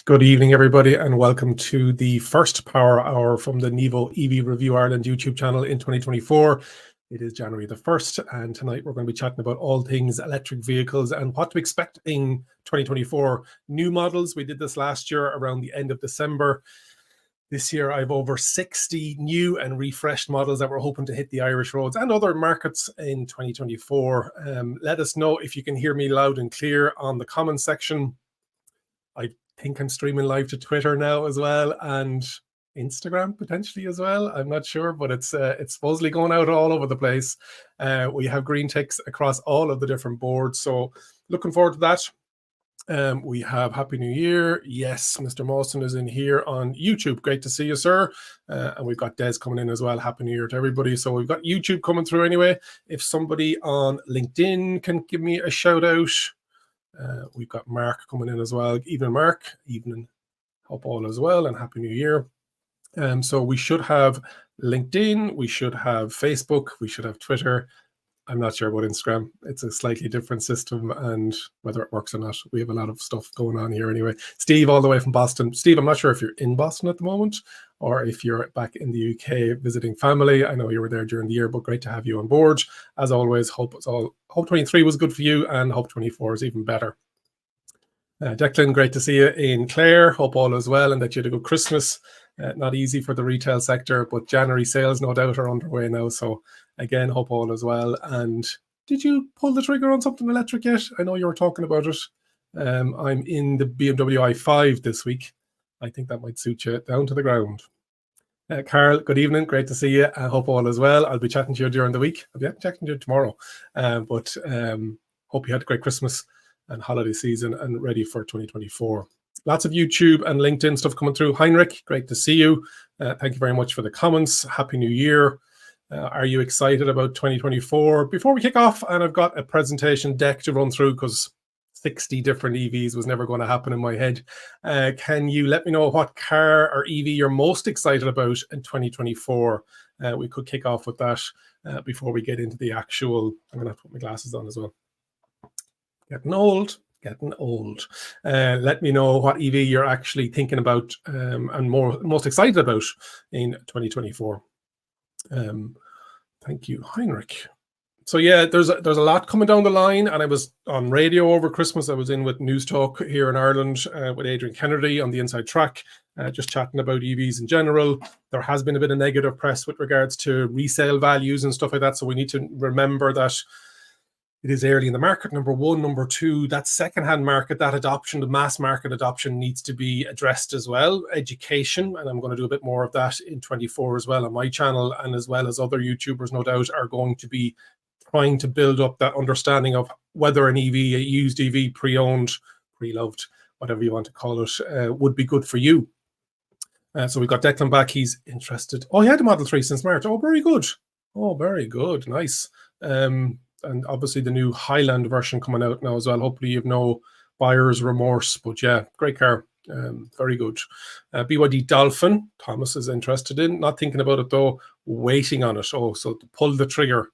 Good evening, everybody, and welcome to the first Power Hour from the Nevo EV Review Ireland YouTube channel in 2024. It is January the 1st, and tonight we're going to be chatting about all things electric vehicles and what to expect in 2024. New models, we did this last year around the end of December. This year, I have over 60 new and refreshed models that we're hoping to hit the Irish roads and other markets in 2024. Let us know if you can hear me loud and clear on the comments section. I think I'm streaming live to Twitter now as well, and Instagram potentially as well. I'm not sure, but it's supposedly going out all over the place. We have green ticks across all of the different boards, so looking forward to that. We have Happy New Year. Yes, Mr. Mawson is in here on YouTube. Great to see you, sir. And we've got Des coming in as well. Happy New Year to everybody. So we've got YouTube coming through anyway. If somebody on LinkedIn can give me a shout out. We've got Mark coming in as well. Evening, Mark. Evening, hope all as well, and Happy New Year. So we should have LinkedIn, we should have Facebook, we should have Twitter. I'm not sure about Instagram. It's a slightly different system, and whether it works or not, we have a lot of stuff going on here anyway. Steve, all the way from Boston. Steve, I'm not sure if you're in Boston at the moment or if you're back in the UK visiting family. I know you were there during the year, but great to have you on board. As always, hope 23 was good for you, and hope 24 is even better. Declan, great to see you in Clare. Hope all is well and that you had a good Christmas. Not easy for the retail sector, but January sales no doubt are underway now. So again, hope all is well. And did you pull the trigger on something electric yet? I know you were talking about it. I'm in the BMW i5 this week. I think that might suit you down to the ground. Carl, good evening. Great to see you. I hope all is well. I'll be chatting to you during the week. I'll be chatting to you tomorrow. But hope you had a great Christmas and holiday season and ready for 2024. Lots of YouTube and LinkedIn stuff coming through. Heinrich, great to see you. Thank you very much for the comments. Happy New Year. Are you excited about 2024? Before we kick off, and I've got a presentation deck to run through because 60 different EVs was never going to happen in my head. Can you let me know what car or EV you're most excited about in 2024? We could kick off with that before we get into the actual. I'm going to have to put my glasses on as well. Getting old. Let me know what EV you're actually thinking about and most excited about in 2024. Thank you, Heinrich. So yeah, there's a lot coming down the line, and I was on radio over Christmas. I was in with News Talk here in Ireland with Adrian Kennedy on the Inside Track, just chatting about EVs in general. There has been a bit of negative press with regards to resale values and stuff like that, so we need to remember that it is early in the market, number one. Number two, that second-hand market, that adoption, the mass market adoption needs to be addressed as well. Education, and I'm going to do a bit more of that in 24 as well on my channel, and as well as other YouTubers, no doubt, are going to be trying to build up that understanding of whether an EV, a used EV, pre-owned, pre-loved, whatever you want to call it, would be good for you. So we've got Declan back. He's interested. Oh, he had a Model 3 since March. Oh, very good. Oh, very good. Nice. And obviously the new Highland version coming out now as well. Hopefully you have no buyer's remorse, but yeah, great car. Very good. BYD Dolphin, Thomas is interested in. Not thinking about it though, waiting on it. Oh, so to pull the trigger,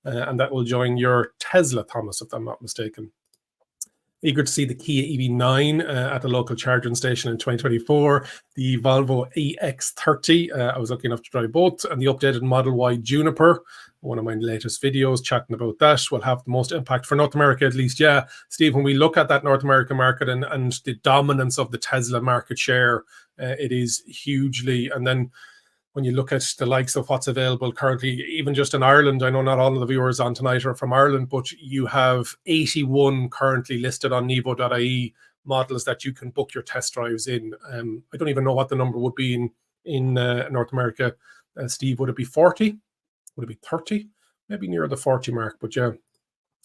and that will join your Tesla, Thomas, if I'm not mistaken. Eager to see the Kia EV9 at the local charging station in 2024. The Volvo EX30, I was lucky enough to drive both, and the updated Model Y Juniper, one of my latest videos chatting about that, will have the most impact for North America at least. Yeah, Steve, when we look at that North American market and the dominance of the Tesla market share, it is hugely, and then when you look at the likes of what's available currently, even just in Ireland, I know not all of the viewers on tonight are from Ireland, but you have 81 currently listed on Nevo.ie models that you can book your test drives in. I don't even know what the number would be in North America. Steve, would it be 40? Would it be 30? Maybe near the 40 mark, but yeah.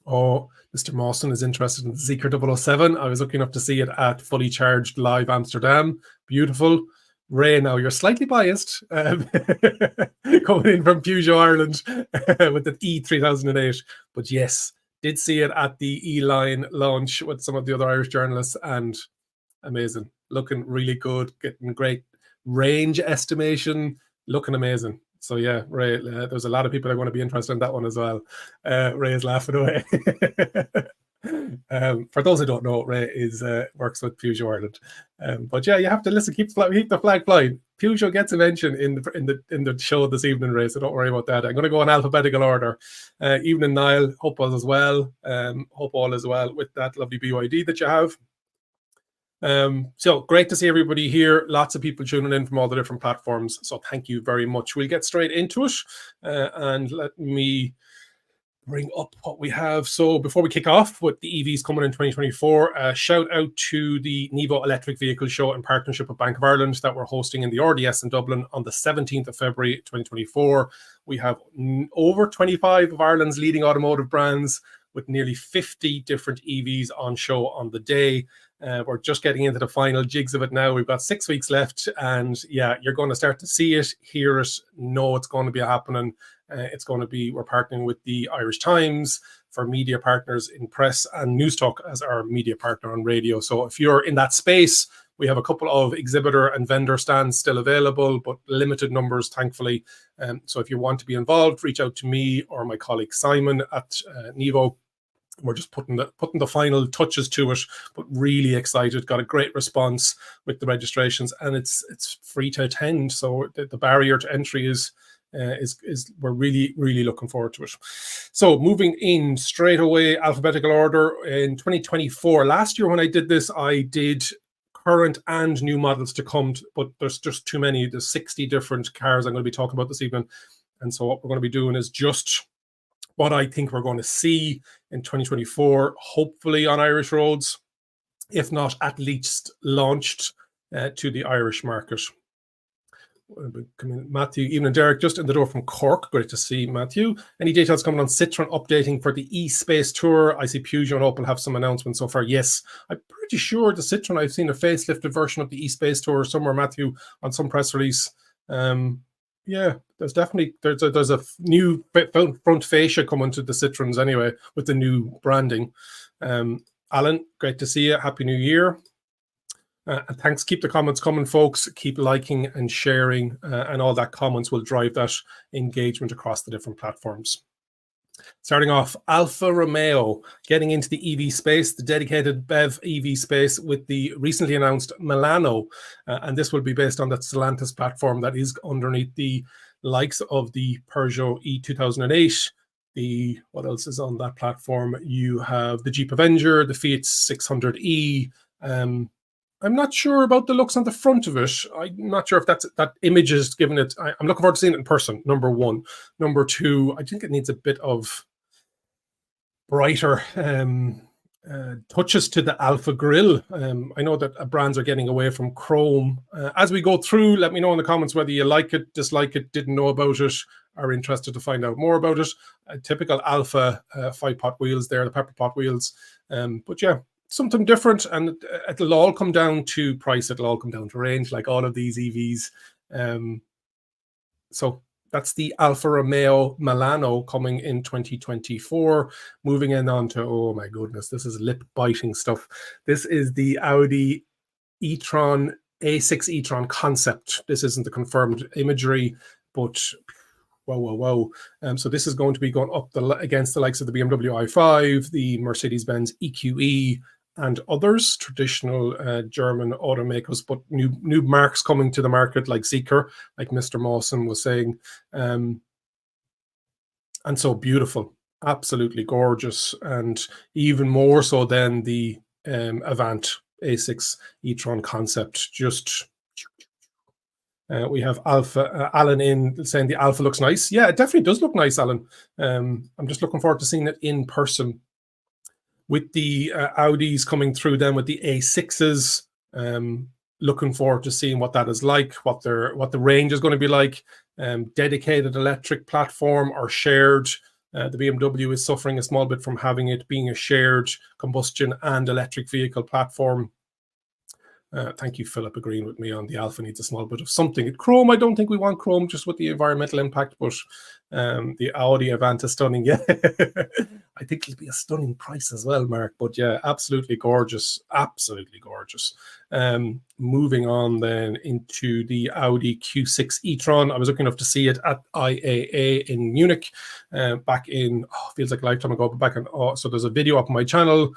Oh, Mr. Mawson is interested in Zeekr 007. I was lucky enough to see it at Fully Charged Live Amsterdam. Beautiful. Ray, now you're slightly biased, coming in from Peugeot Ireland with the E3008, but yes, did see it at the E-Line launch with some of the other Irish journalists, and amazing, looking really good, getting great range estimation, looking amazing. So yeah, Ray, there's a lot of people that are going to be interested in that one as well. Ray is laughing away. For those who don't know, Ray works with Peugeot Ireland. But yeah, you have to listen. Keep the flag flying. Peugeot gets a mention in the show this evening, Ray. So don't worry about that. I'm going to go in alphabetical order. Evening, Niall. Hope all is well. Hope all is well with that lovely BYD that you have. So great to see everybody here. Lots of people tuning in from all the different platforms. So thank you very much. We'll get straight into it, and let me bring up what we have. So before we kick off with the EVs coming in 2024, shout out to the Nevo Electric Vehicle Show in partnership with Bank of Ireland that we're hosting in the RDS in Dublin on the 17th of February 2024. We have over 25 of Ireland's leading automotive brands with nearly 50 different EVs on show on the day. We're just getting into the final jigs of it now. We've got 6 weeks left, and yeah, you're going to start to see it, hear it, know it's going to be happening. It's going to be, we're partnering with the Irish Times for media partners in press and News Talk as our media partner on radio. So if you're in that space, we have a couple of exhibitor and vendor stands still available, but limited numbers, thankfully. So if you want to be involved, reach out to me or my colleague Simon at Nevo. We're just putting the final touches to it, but really excited. Got a great response with the registrations, and it's free to attend. So the barrier to entry is we're really looking forward to it. So moving in straight away, alphabetical order in 2024. Last year when I did this, I did current and new models to come, but there's just too many. There's 60 different cars I'm going to be talking about this evening, and so what we're going to be doing is just what I think we're going to see in 2024, hopefully on Irish roads, if not at least launched to the Irish market. Matthew, evening, Derek, just in the door from Cork. Great to see Matthew. Any details coming on Citroen updating for the e-Space Tour? I see Peugeot and Opel have some announcements so far. Yes, I'm pretty sure the Citroen, I've seen a facelifted version of the e-Space Tour somewhere, Matthew, on some press release. Yeah, there's definitely there's a new front fascia coming to the Citroens anyway with the new branding. Alan, great to see you. Happy New Year. And thanks. Keep the comments coming, folks. Keep liking and sharing, and all that comments will drive that engagement across the different platforms. Starting off, Alfa Romeo getting into the EV space, the dedicated BEV EV space with the recently announced Milano. And this will be based on that Stellantis platform that is underneath the likes of the Peugeot E2008. What else is on that platform? You have the Jeep Avenger, the Fiat 600e. I'm not sure about the looks on the front of it. I'm not sure if that image is given it. I'm looking forward to seeing it in person, number one. Number two, I think it needs a bit of brighter touches to the Alpha grille. I know that brands are getting away from chrome. As we go through, let me know in the comments whether you like it, dislike it, didn't know about it, are interested to find out more about it. Typical Alpha 5-pot wheels there, the pepper pot wheels. But yeah, something different, and it'll all come down to price. It'll all come down to range, like all of these EVs. So that's the Alfa Romeo Milano coming in 2024. Moving in on to, oh my goodness, this is lip-biting stuff. This is the Audi e-tron A6 e-tron concept. This isn't the confirmed imagery, but whoa. So this is going to be going up against the likes of the BMW i5, the Mercedes-Benz EQE, and others, traditional German automakers, but new marks coming to the market like Zeekr, like Mr. Mawson was saying. And so beautiful, absolutely gorgeous, and even more so than the Avant A6 e-tron concept. Just we have Alan in saying the Alpha looks nice. Yeah, it definitely does look nice, Alan. I'm just looking forward to seeing it in person. With the Audis coming through then with the A6s, looking forward to seeing what that is like, what the range is going to be like. Dedicated electric platform or shared. The BMW is suffering a small bit from having it being a shared combustion and electric vehicle platform. Thank you, Philip, agreeing with me on the Alpha needs a small bit of something. Chrome, I don't think we want chrome just with the environmental impact, but The Audi Avant is stunning. Yeah, I think it'll be a stunning price as well, Mark. But yeah, absolutely gorgeous. Absolutely gorgeous. Moving on then into the Audi Q6 e-tron. I was lucky enough to see it at IAA in Munich back in, feels like a lifetime ago, but back in, so there's a video up on my channel.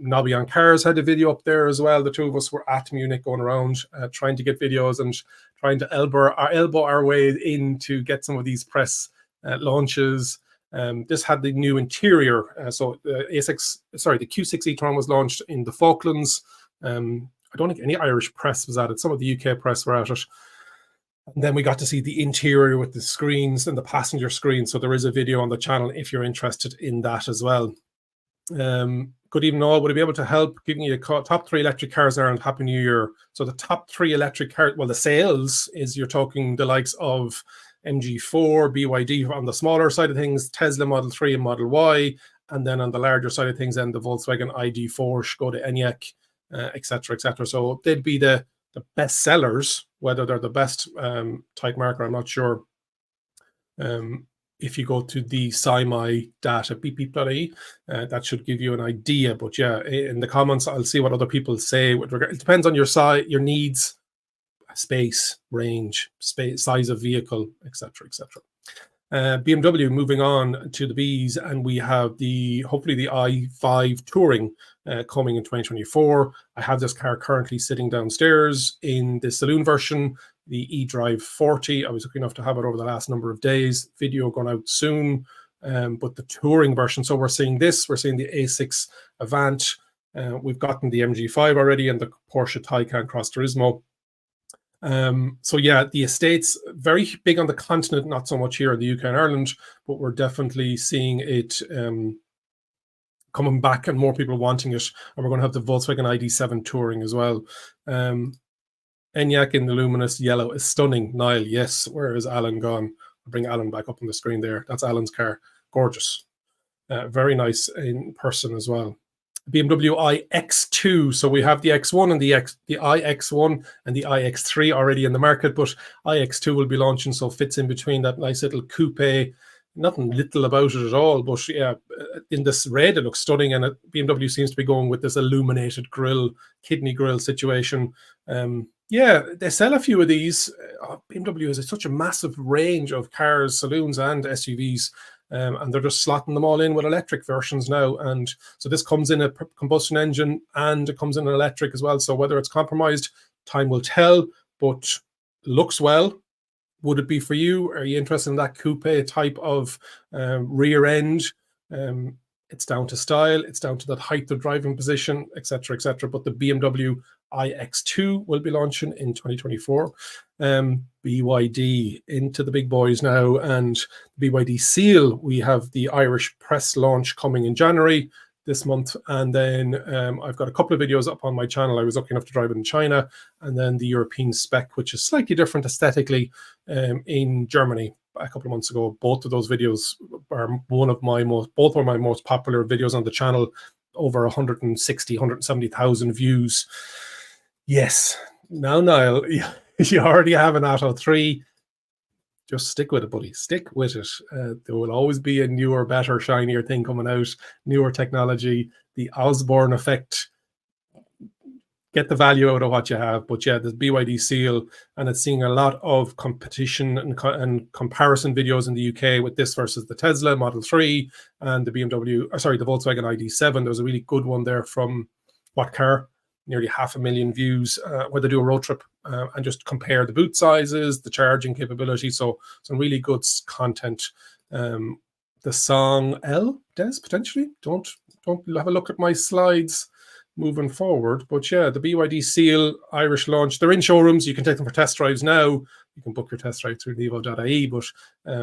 Nobby on Cars had a video up there as well. The two of us were at Munich going around trying to get videos and trying to elbow our way in to get some of these press launches. This had the new interior. So the Q6 e-tron was launched in the Falklands. I don't think any Irish press was at it. Some of the UK press were at it. And then we got to see the interior with the screens and the passenger screen. So there is a video on the channel if you're interested in that as well. Good evening all. Would I be able to help giving you a top 3 electric cars in Ireland? Happy New Year. So the top 3 electric cars, well, the sales is you're talking the likes of MG4, BYD on the smaller side of things, Tesla Model 3 and Model Y, and then on the larger side of things, then the Volkswagen ID4, Skoda Enyaq, etc., etc. So they'd be the best sellers. Whether they're the best type marker, I'm not sure. If you go to the SIMI data, beep.ie, that should give you an idea. But yeah, in the comments, I'll see what other people say. It depends on your size, your needs, space, range, size of vehicle, etc., etc. BMW, moving on to the Bs, and we have hopefully the i5 Touring coming in 2024. I have this car currently sitting downstairs in the saloon version, the eDrive 40. I was lucky enough to have it over the last number of days. Video going out soon, but the Touring version. So we're seeing the A6 Avant. We've gotten the MG5 already and the Porsche Taycan Cross Turismo. So yeah, the estates very big on the continent, not so much here in the UK and Ireland, but we're definitely seeing it coming back and more people wanting it. And we're going to have the Volkswagen ID7 Touring as well. Enyaq in the luminous yellow is stunning. Niall, yes. Where is Alan gone? I'll bring Alan back up on the screen there. That's Alan's car. Gorgeous. Very nice in person as well. BMW iX2. So we have the X1 and the iX1 and the iX3 already in the market, but iX2 will be launching, so fits in between that nice little coupe. Nothing little about it at all, but yeah, in this red, it looks stunning, and BMW seems to be going with this illuminated grille, kidney grille situation. Yeah, they sell a few of these. BMW has such a massive range of cars, saloons, and SUVs. And they're just slotting them all in with electric versions now. And so this comes in a combustion engine and it comes in an electric as well. So whether it's compromised, time will tell, but looks well. Would it be for you? Are you interested in that coupe type of rear end? It's down to style. It's down to that height of driving position, etc., etc. But the BMW iX2 will be launching in 2024. BYD into the big boys now, and BYD Seal, we have the Irish press launch coming in January this month, and then I've got a couple of videos up on my channel. I was lucky enough to drive it in China, and then the European spec, which is slightly different aesthetically, in Germany a couple of months ago. Both of those videos are both are my most popular videos on the channel, over 170,000 views. Yes. Now, Niall, you already have an Atto 3. Just stick with it, buddy. Stick with it. There will always be a newer, better, shinier thing coming out, newer technology, the Osborne effect. Get the value out of what you have. But yeah, the BYD Seal, and it's seeing a lot of competition and comparison videos in the UK with this versus the Tesla Model 3 and the the Volkswagen ID7. There was a really good one there from What Car? Nearly 500,000 views, where they do a road trip and just compare the boot sizes, the charging capability. So some really good content. The song L, Des, potentially. Don't have a look at my slides moving forward. But yeah, the BYD Seal Irish launch. They're in showrooms. You can take them for test drives now. You can book your test drive through nevo.ie, but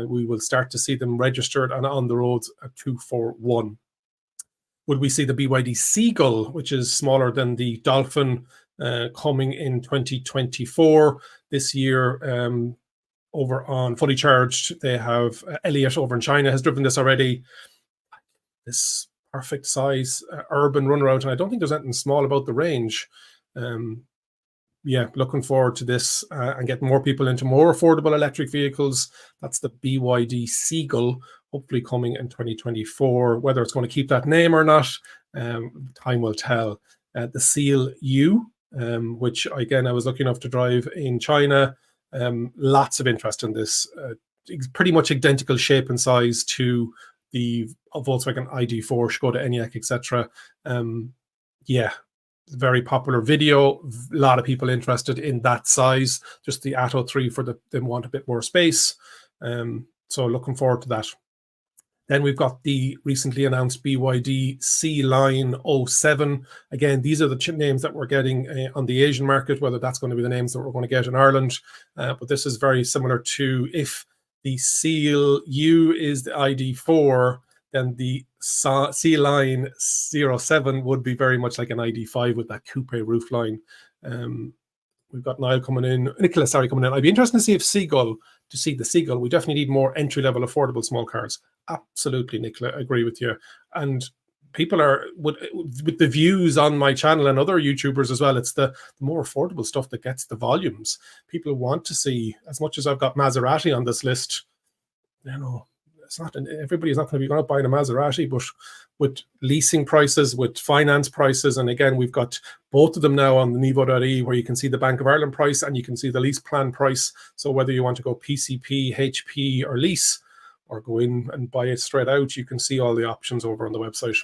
we will start to see them registered and on the roads at 241. Would we see the BYD Seagull, which is smaller than the Dolphin, coming in 2024? This year, over on Fully Charged, they have Elliott over in China has driven this already. This perfect size urban runaround, and I don't think there's anything small about the range. yeah, looking forward to this and getting more people into more affordable electric vehicles. That's the BYD Seagull, hopefully coming in 2024. Whether it's going to keep that name or not, time will tell. The Seal U, which again I was lucky enough to drive in China. Lots of interest in this. Pretty much identical shape and size to the Volkswagen ID4, Skoda Enyaq, etc. Yeah, very popular video. A lot of people interested in that size. Just the Atto 3 for them want a bit more space. So looking forward to that. Then we've got the recently announced BYD C-Line 07. Again, these are the names that we're getting on the Asian market, whether that's going to be the names that we're going to get in Ireland. But this is very similar to, if the Seal U is the ID4, then the C-Line 07 would be very much like an ID5 with that coupe roofline. We've got Niall coming in, Nicola, sorry, coming in. I'd be interested to see the Seagull. We definitely need more entry-level affordable small cars. Absolutely, Nicola, I agree with you. And people are, with the views on my channel and other YouTubers as well, it's the more affordable stuff that gets the volumes. People want to see, as much as I've got Maserati on this list, you know, it's not, everybody's not going to be going out buying a Maserati, but with leasing prices, with finance prices, and again, we've got both of them now on the Nevo.ie, where you can see the Bank of Ireland price and you can see the lease plan price. So whether you want to go PCP, HP, or lease, or go in and buy it straight out, you can see all the options over on the website.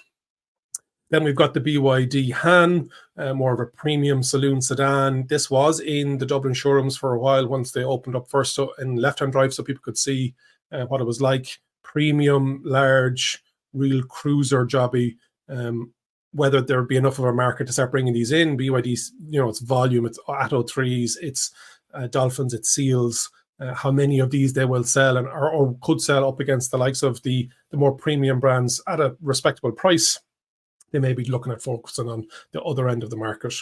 Then we've got the BYD Han, more of a premium saloon sedan. This was in the Dublin showrooms for a while once they opened up first in left-hand drive, so people could see what it was like. Premium, large, real cruiser jobby. Whether there'd be enough of a market to start bringing these in. BYD's, you know, it's volume, it's Atto 3s, it's Dolphins, it's Seals. How many of these they will sell and or could sell up against the likes of the more premium brands at a respectable price. They may be looking at focusing on the other end of the market.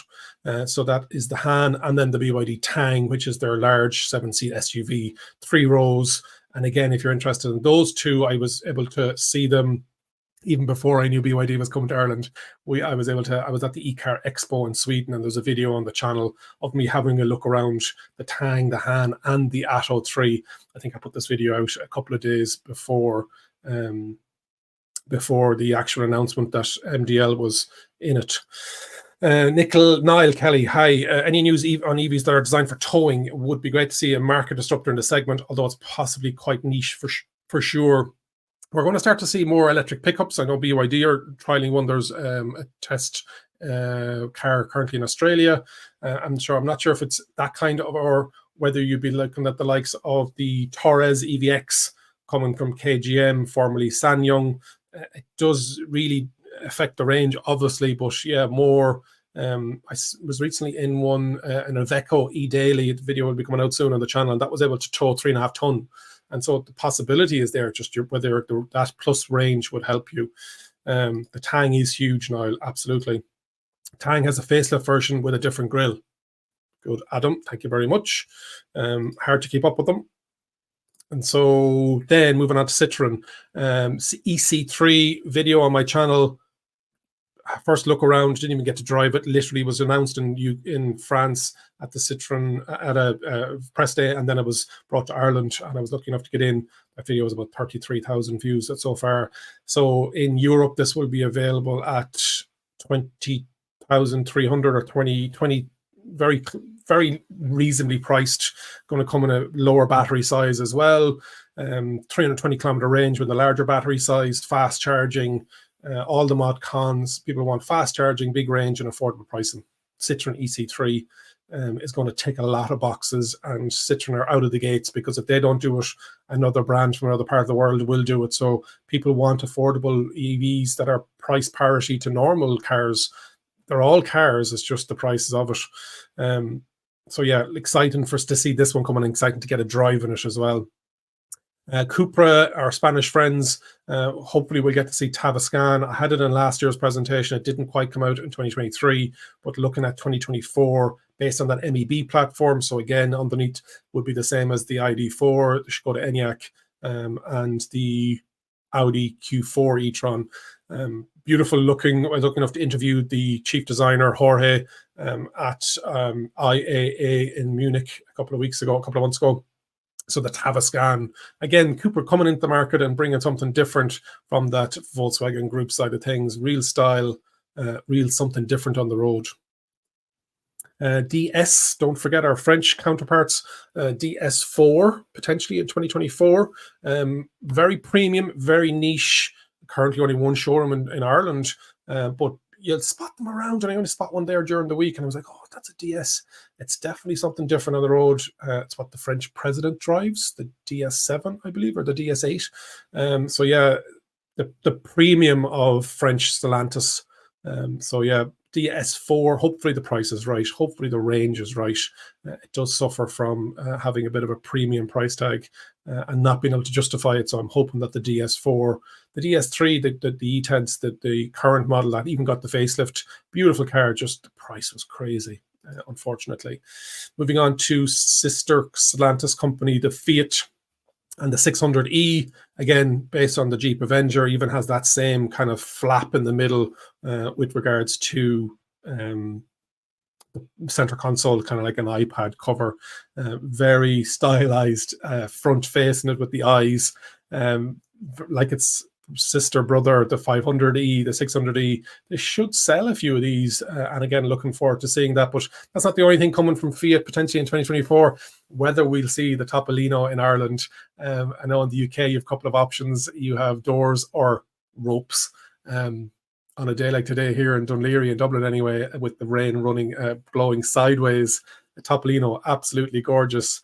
So that is the Han, and then the BYD Tang, which is their large 7-seat SUV, 3 rows. And again, if you're interested in those two, I was able to see them even before I knew BYD was coming to Ireland. I was at the eCar Expo in Sweden, and there's a video on the channel of me having a look around the Tang, the Han, and the Atto 3. I think I put this video out a couple of days before the actual announcement that MDL was in it. Niall Kelly, hi. Any news on EVs that are designed for towing? It would be great to see a market disruptor in the segment, although it's possibly quite niche for sure. We're going to start to see more electric pickups. I know BYD are trialing one. There's a test car currently in Australia. I'm not sure if it's that kind of, or whether you'd be looking at the likes of the Torres EVX coming from KGM, formerly SsangYong. It does really affect the range, obviously, but yeah, more. I was recently in one, an Iveco E-Daily. The video will be coming out soon on the channel, and that was able to tow 3.5 ton. And so the possibility is there, just whether that plus range would help you. The Tang is huge now, absolutely. Tang has a facelift version with a different grille. Good, Adam, thank you very much. Hard to keep up with them. And so then moving on to Citroen, EC3 video on my channel. First look around, didn't even get to drive it. Literally was announced in France at the Citroen at a press day, and then it was brought to Ireland, and I was lucky enough to get in. That video was about 33,000 views so far. So in Europe, this will be available at 20,300 or 20, very, very reasonably priced. Going to come in a lower battery size as well. 320 kilometer range with a larger battery size, fast charging. All the mod cons. People want fast charging, big range, and affordable pricing. Citroen EC3 is going to tick a lot of boxes, and Citroen are out of the gates, because if they don't do it, another brand from another part of the world will do it. So people want affordable EVs that are price parity to normal cars. They're all cars, it's just the prices of it. So yeah, exciting for us to see this one coming, exciting to get a drive in it as well. Cupra, our Spanish friends, hopefully we'll get to see Tavascan. I had it in last year's presentation. It didn't quite come out in 2023, but looking at 2024 based on that MEB platform. So again, underneath would be the same as the ID4, the Skoda Enyaq, and the Audi Q4 e-tron. Beautiful looking. I was lucky enough to interview the chief designer, Jorge, at IAA in Munich a couple of months ago. So the Tavascan, again, Cupra coming into the market and bringing something different from that Volkswagen Group side of things. Real style, real something different on the road. DS, don't forget our French counterparts, DS4, potentially in 2024. Very premium, very niche. Currently only one showroom in Ireland, but you'll spot them around, and I only spot one there during the week, and I was like, oh, that's a DS. It's definitely something different on the road. It's what the French president drives, the DS7, I believe, or the DS8. So yeah, the premium of French Stellantis. So yeah, DS4, hopefully the price is right. Hopefully the range is right. It does suffer from having a bit of a premium price tag and not being able to justify it. So I'm hoping that the DS4, the DS3, the E-Tense, the current model that even got the facelift, beautiful car, just the price was crazy, unfortunately. Moving on to sister Stellantis company, the Fiat and the 600e, again, based on the Jeep Avenger, even has that same kind of flap in the middle with regards to the center console, kind of like an iPad cover. Very stylized front face in it with the eyes, like its sister brother, the 500e, the 600e. They should sell a few of these, and again, looking forward to seeing that. But that's not the only thing coming from Fiat potentially in 2024. Whether we'll see the Topolino in Ireland. I know in the UK you have a couple of options. You have doors or ropes. On a day like today here in Dunleary, in Dublin anyway, with the rain running, blowing sideways, the Topolino, absolutely gorgeous.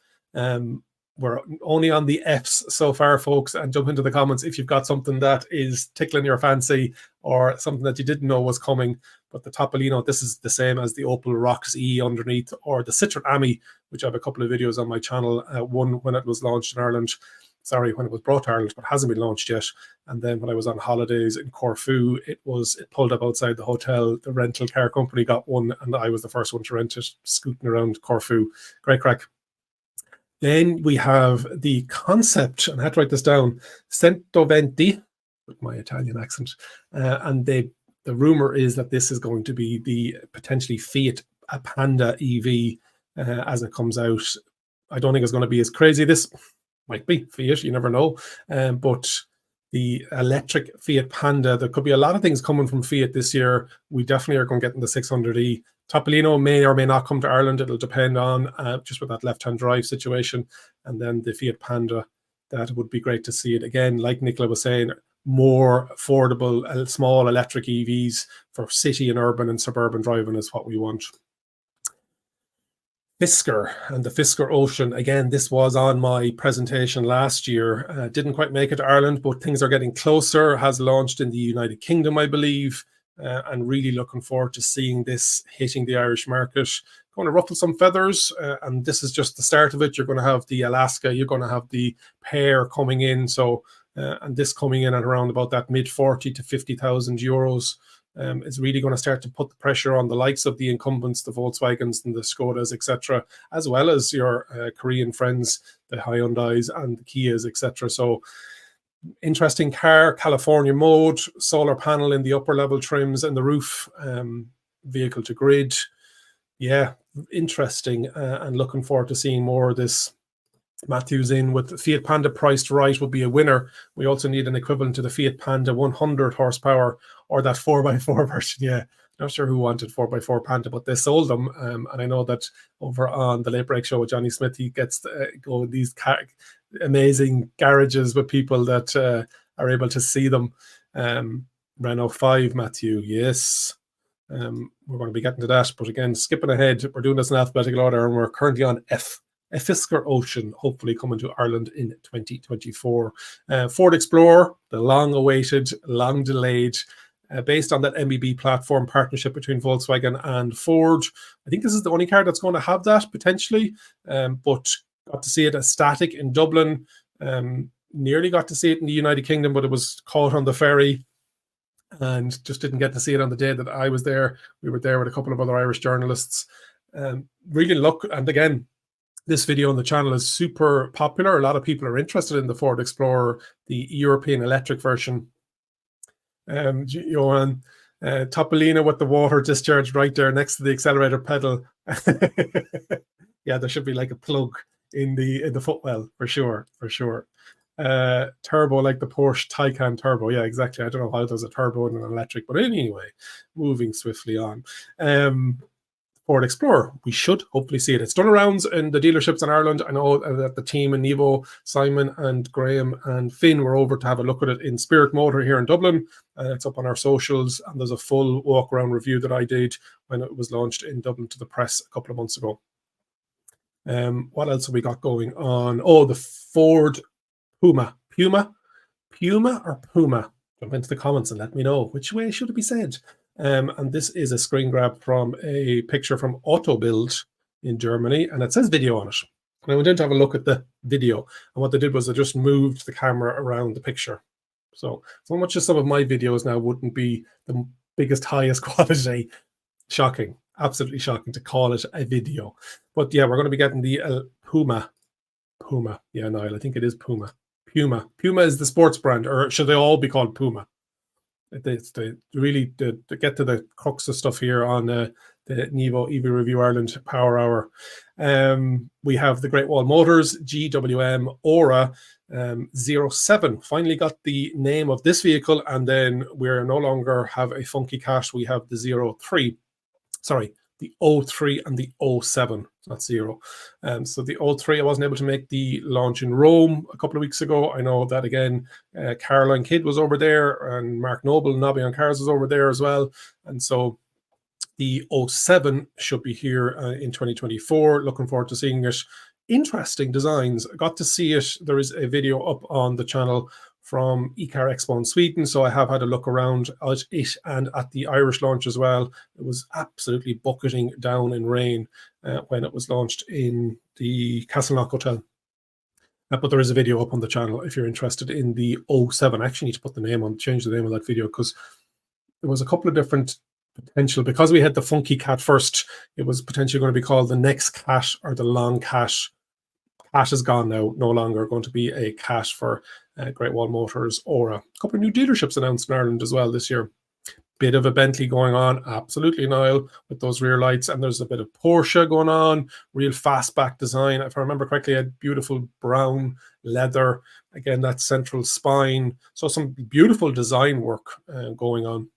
We're only on the Fs so far, folks, and jump into the comments if you've got something that is tickling your fancy or something that you didn't know was coming. But the Topolino, this is the same as the Opel Rocks E underneath, or the Citroen Ami, which I have a couple of videos on my channel. One when it was launched in Ireland, when it was brought to Ireland, but hasn't been launched yet. And then when I was on holidays in Corfu, it pulled up outside the hotel. The rental car company got one, and I was the first one to rent it, scooting around Corfu. Great crack. Then we have the concept, and I had to write this down, 120, with my Italian accent. And the rumor is that this is going to be the potentially Fiat Panda EV as it comes out. I don't think it's going to be as crazy. This might be Fiat, you never know. But the electric Fiat Panda, there could be a lot of things coming from Fiat this year. We definitely are going to get in the 600e. Topolino may or may not come to Ireland. It'll depend on just with that left-hand drive situation. And then the Fiat Panda, that would be great to see it. Again, like Nicola was saying, more affordable, small electric EVs for city and urban and suburban driving is what we want. Fisker and the Fisker Ocean. Again, this was on my presentation last year. Didn't quite make it to Ireland, but things are getting closer. Has launched in the United Kingdom, I believe. And really looking forward to seeing this hitting the Irish market. Going to ruffle some feathers, and this is just the start of it. You're going to have the Alaska, you're going to have the Pear coming in. So, and this coming in at around about that mid 40 to 50,000 euros. Is really going to start to put the pressure on the likes of the incumbents, the Volkswagens and the Skodas, etc., as well as your Korean friends, the Hyundais and the Kias, etc. So, interesting car, California mode, solar panel in the upper level trims and the roof, vehicle to grid. Yeah, interesting, and looking forward to seeing more of this. Matthew's in with the Fiat Panda priced right would be a winner. We also need an equivalent to the Fiat Panda 100 horsepower or that 4x4 version. Yeah, not sure who wanted 4x4 Panda, but they sold them. And I know that over on the Late Break Show with Johnny Smith, he gets to go in these amazing garages with people that are able to see them. Renault 5, Matthew, yes. We're going to be getting to that. But again, skipping ahead, we're doing this in alphabetical order, and we're currently on F. A Fisker Ocean, hopefully coming to Ireland in 2024. Ford Explorer, the long-awaited, long-delayed, based on that MBB platform partnership between Volkswagen and Ford. I think this is the only car that's going to have that, potentially, but got to see it as static in Dublin. Nearly got to see it in the United Kingdom, but it was caught on the ferry and just didn't get to see it on the day that I was there. We were there with a couple of other Irish journalists. Really look, and again, this video on the channel is super popular. A lot of people are interested in the Ford Explorer, the European electric version. Johan, Topolino with the water discharge right there next to the accelerator pedal. Yeah, there should be like a plug in the footwell for sure, for sure. Turbo like the Porsche Taycan turbo. Yeah, exactly. I don't know how there's a turbo in an electric, but anyway, moving swiftly on. Ford Explorer, we should hopefully see it. It's done rounds in the dealerships in Ireland. I know that the team in Nevo, Simon and Graham and Finn, were over to have a look at it in Spirit Motor here in Dublin. It's up on our socials, and there's a full walk around review that I did when it was launched in Dublin to the press a couple of months ago. What else have we got going on? Oh, the Ford Puma. Puma or Puma? Jump into the comments and let me know which way should it be said. And this is a screen grab from a picture from Autobild in Germany, and it says video on it. And I went in to have a look at the video, and what they did was they just moved the camera around the picture. So much as some of my videos now wouldn't be the biggest, highest quality. Shocking, absolutely shocking to call it a video. But yeah, we're going to be getting the Puma. Yeah, Niall, I think it is Puma. Puma is the sports brand, or should they all be called Puma? It's really to get to the crux of stuff here on the Nevo EV Review Ireland Power Hour. We have the Great Wall Motors GWM Ora 07. Finally got the name of this vehicle, and then we're no longer have a funky cat. We have the 03. Sorry, the 03 and the 07, not 0. So the 03, I wasn't able to make the launch in Rome a couple of weeks ago. I know that, again, Caroline Kidd was over there, and Mark Noble, Nobby on Cars, was over there as well. And so the 07 should be here in 2024. Looking forward to seeing it. Interesting designs. I got to see it. There is a video up on the channel from eCar Expo in Sweden, so I have had a look around at it and at the Irish launch as well. It was absolutely bucketing down in rain when it was launched in the Castleknock Hotel. But there is a video up on the channel if you're interested in the 07. I actually need to put the name on, change the name of that video, because there was a couple of different potential. Because we had the funky cat first, it was potentially going to be called the next cat or the long cat. Cat is gone now, no longer going to be a cat for Great Wall Motors Ora. A couple of new dealerships announced in Ireland as well this year. Bit of a Bentley going on, absolutely, Niall, with those rear lights. And there's a bit of Porsche going on, real fastback design. If I remember correctly, I had beautiful brown leather. Again, that central spine. So some beautiful design work going on.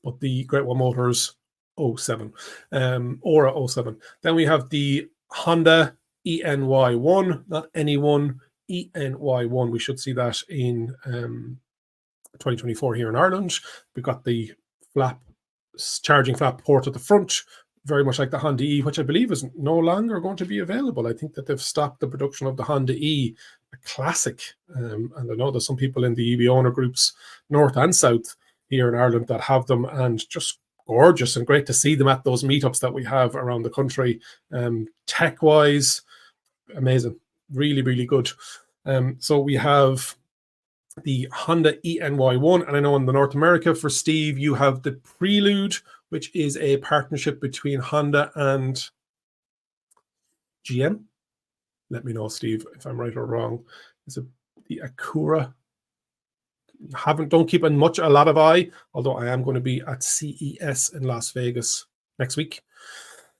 But the Great Wall Motors 07, Ora 07. Then we have the Honda ENY1, not anyone, ENY1. We should see that in 2024 here in Ireland. We've got the charging flap port at the front, very much like the Honda E, which I believe is no longer going to be available. I think that they've stopped the production of the Honda E, a classic. And I know there's some people in the EV owner groups, north and south here in Ireland, that have them, and just gorgeous and great to see them at those meetups that we have around the country. Tech-wise, amazing, really, really good. So we have the Honda ENY1, and I know in the North America for Steve, you have the Prelude, which is a partnership between Honda and GM. Let me know, Steve, if I'm right or wrong. Is it the Acura? Don't keep a lot of eye, although I am going to be at CES in Las Vegas next week.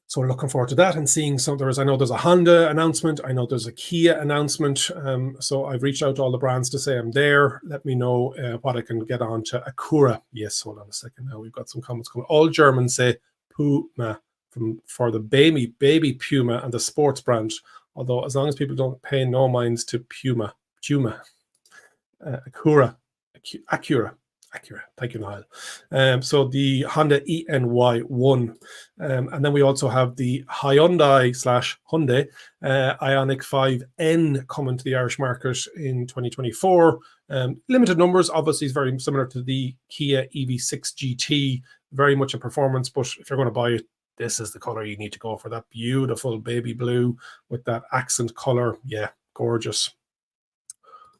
So we're looking forward to that and seeing some. I know there's a Honda announcement. I know there's a Kia announcement. So I've reached out to all the brands to say I'm there. Let me know what I can get on to Acura. Yes, hold on a second now. We've got some comments coming. All Germans say Puma for the baby Puma and the sports brand. Although as long as people don't pay no minds to Puma. Acura. Thank you, Niall. So the Honda ENY1. And then we also have the Hyundai Ioniq 5N coming to the Irish market in 2024. Limited numbers, obviously, is very similar to the Kia EV6 GT. Very much a performance, but if you're going to buy it, this is the color you need to go for. That beautiful baby blue with that accent color. Yeah, gorgeous.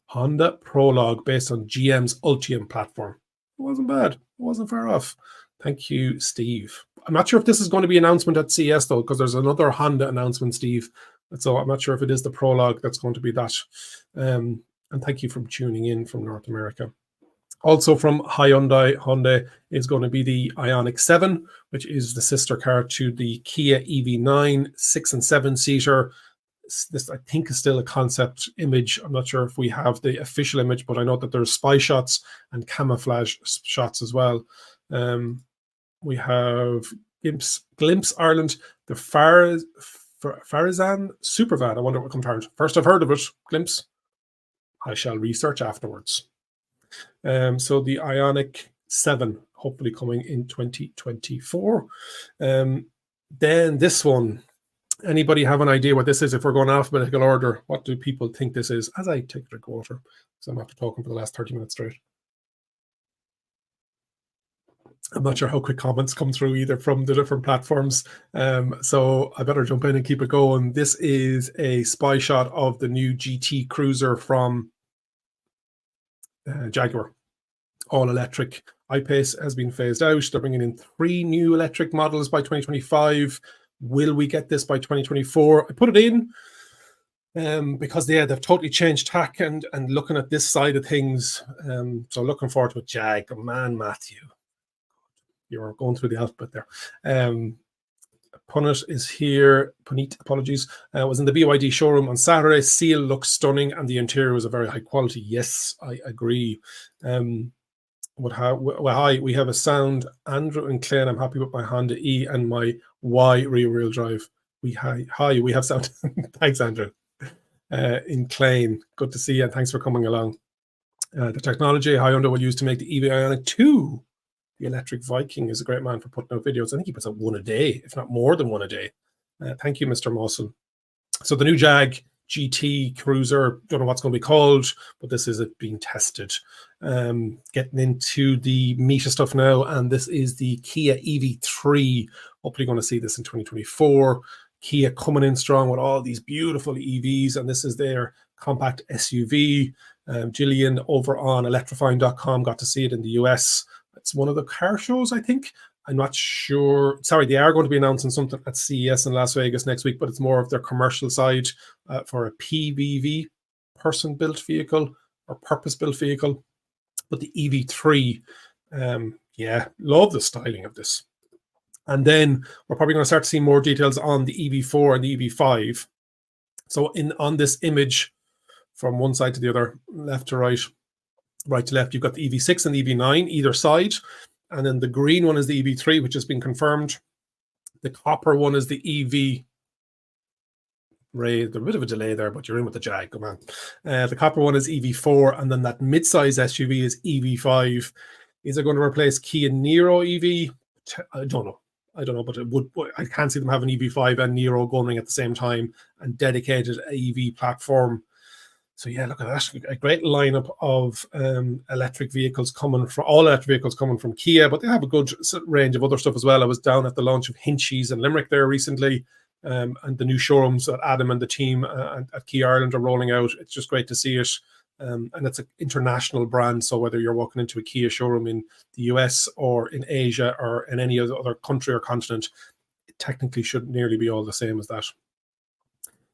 Honda Prologue based on GM's Ultium platform. It wasn't bad. It wasn't far off. Thank you, Steve. I'm not sure if this is going to be an announcement at CES, though, because there's another Honda announcement, Steve. So I'm not sure if it is the Prologue that's going to be that. And thank you for tuning in from North America. Also from Hyundai is going to be the Ioniq 7, which is the sister car to the Kia EV9 6 and 7 seater. This, I think, is still a concept image. I'm not sure if we have the official image, but I know that there's spy shots and camouflage shots as well. We have Glimpse Ireland, the Farizan Supervan. I wonder what comes out first. I've heard of it. Glimpse. I shall research afterwards. So the Ioniq 7, hopefully coming in 2024. Then this one. Anybody have an idea what this is? If we're going alphabetical order, what do people think this is? As I take a drink of water, because I'm after talking for the last 30 minutes straight. I'm not sure how quick comments come through either from the different platforms. So I better jump in and keep it going. This is a spy shot of the new GT Cruiser from Jaguar. All electric. I-Pace has been phased out. They're bringing in 3 new electric models by 2025. Will we get this by 2024? I put it in because they've totally changed tack and looking at this side of things. So looking forward to it. Jag, man, Matthew. You're going through the alphabet there. Punit is here. Punit, apologies. Was in the BYD showroom on Saturday. Seal looks stunning and the interior was a very high quality. Yes, I agree. Hi, we have a sound. Andrew and Clay, I'm happy with my Honda E and my Y rear-wheel drive. We have sound. Thanks, Andrew. In Clane, good to see you and thanks for coming along. The technology Hyundai will use to make the EV Ioniq 2, the electric Viking, is a great man for putting out videos. I think he puts out one a day, if not more than one a day. Thank you, Mr. Mawson. So the new Jag GT Cruiser, don't know what's going to be called, but this is it being tested. Getting into the meat of stuff now, and this is the Kia EV3. Hopefully going to see this in 2024. Kia coming in strong with all these beautiful EVs, and this is their compact SUV. Gillian over on electrifying.com got to see it in the US. It's one of the car shows, I think. I'm not sure. Sorry, they are going to be announcing something at CES in Las Vegas next week, but it's more of their commercial side for a PBV, person-built vehicle or purpose-built vehicle. But the EV3, yeah, love the styling of this. And then we're probably going to start to see more details on the EV4 and the EV5. So on this image, from one side to the other, left to right, right to left, you've got the EV6 and the EV9 either side. And then the green one is the EV3, which has been confirmed. The copper one is the EV. Ray, there's a bit of a delay there, but you're in with the Jag. Come on. The copper one is EV4, and then that mid-size SUV is EV5. Is it going to replace Kia Niro EV? I don't know, but it would. I can't see them having EV5 and Niro going at the same time and dedicated EV platform. So yeah, look at that. A great lineup of electric vehicles coming from Kia, but they have a good range of other stuff as well. I was down at the launch of Hinchy's in Limerick there recently, and the new showrooms that Adam and the team at Kia Ireland are rolling out. It's just great to see it. And it's an international brand, so whether you're walking into a Kia showroom in the US or in Asia or in any other country or continent, it technically should nearly be all the same as that.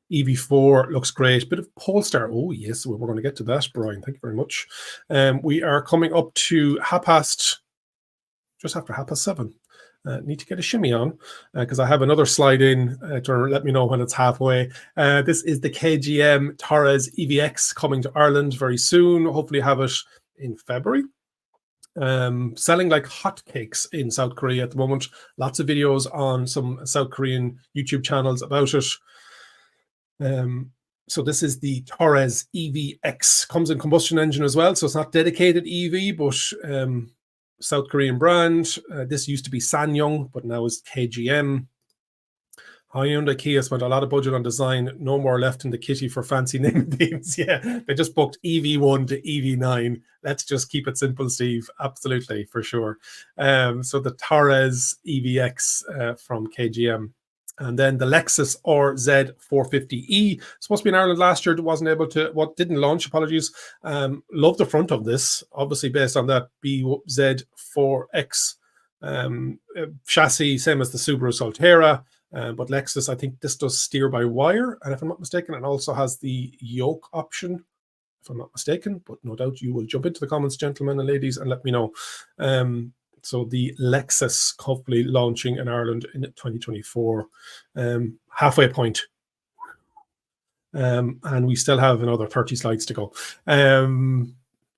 EV4 looks great. Bit of Polestar. Oh, yes, we're going to get to that, Brian. Thank you very much. We are coming up to just after 7:30. Need to get a shimmy on because I have another slide in to let me know when it's halfway. This is the KGM Torres EVX coming to Ireland very soon. Hopefully have it in February. Selling like hotcakes in South Korea at the moment. Lots of videos on some South Korean YouTube channels about it. So this is the Torres EVX. Comes in combustion engine as well, so it's not dedicated EV, but South Korean brand. This used to be Sanyong, but now is KGM. Hyundai Kia spent a lot of budget on design. No more left in the kitty for fancy name themes. Yeah, they just booked EV1 to EV9. Let's just keep it simple, Steve. Absolutely, for sure. So the Torres EVX from KGM. And then the Lexus RZ450E, supposed to be in Ireland last year, didn't launch, apologies. Love the front of this, obviously based on that BZ4X chassis, same as the Subaru Solterra. But Lexus, I think this does steer by wire, and if I'm not mistaken, it also has the yoke option. if I'm not mistaken, but no doubt you will jump into the comments, gentlemen and ladies, and let me know. So the Lexus hopefully launching in Ireland in 2024, halfway point. And we still have another 30 slides to go.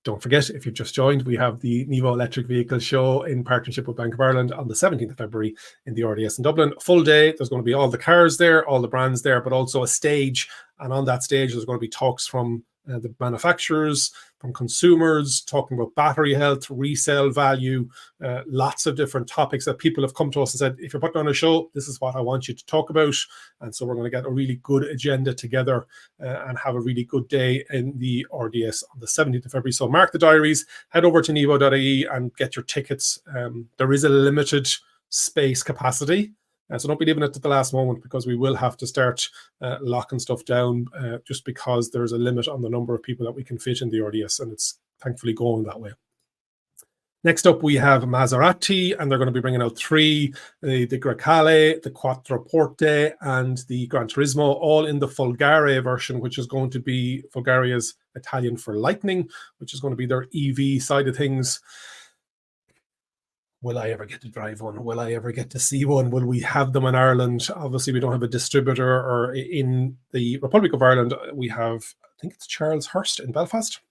Don't forget, if you've just joined, we have the Nevo Electric Vehicle Show in partnership with Bank of Ireland on the 17th of February in the RDS in Dublin. Full day, there's going to be all the cars there, all the brands there, but also a stage. And on that stage, there's going to be talks from the manufacturers, from consumers, talking about battery health, resale value, lots of different topics that people have come to us and said, if you're putting on a show, this is what I want you to talk about. And so we're going to get a really good agenda together and have a really good day in the RDS on the 17th of February. So mark the diaries, head over to nevo.ie and get your tickets. There is a limited space capacity. So don't be leaving it to the last moment, because we will have to start locking stuff down just because there's a limit on the number of people that we can fit in the RDS, and it's thankfully going that way. Next up, we have Maserati, and they're going to be bringing out three, the Grecale, the Quattroporte, and the Gran Turismo, all in the Folgare version, which is going to be Folgare's Italian for lightning, which is going to be their EV side of things. Will I ever get to drive one? Will I ever get to see one? Will we have them in Ireland? Obviously, we don't have a distributor, or in the Republic of Ireland, we have, I think it's Charles Hurst in Belfast.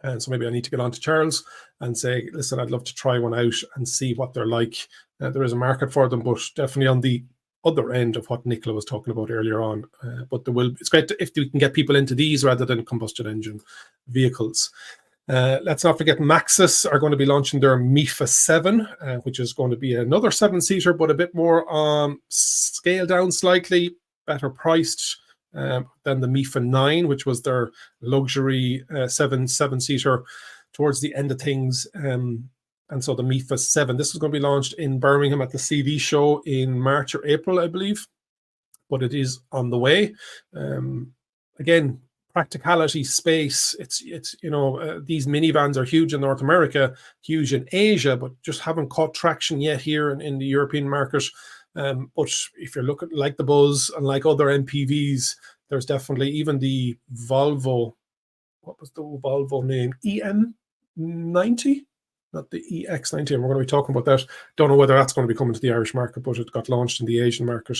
And so maybe I need to get on to Charles and say, listen, I'd love to try one out and see what they're like. There is a market for them, but definitely on the other end of what Nicola was talking about earlier on. But it's great if we can get people into these rather than combustion engine vehicles. Let's not forget Maxus are going to be launching their MIFA 7, which is going to be another 7-seater, but a bit more scaled down slightly, better priced than the MIFA 9, which was their luxury 7-seater towards the end of things. And so the MIFA 7, this is going to be launched in Birmingham at the CV show in March or April, I believe, but it is on the way. Again, practicality, space, it's these minivans are huge in North America, huge in Asia, but just haven't caught traction yet here in the European market. But if you're looking like the Buzz and like other MPVs, there's definitely even the Volvo, what was the Volvo name? EM90? Not the EX90, and we're going to be talking about that. Don't know whether that's going to be coming to the Irish market, but it got launched in the Asian market.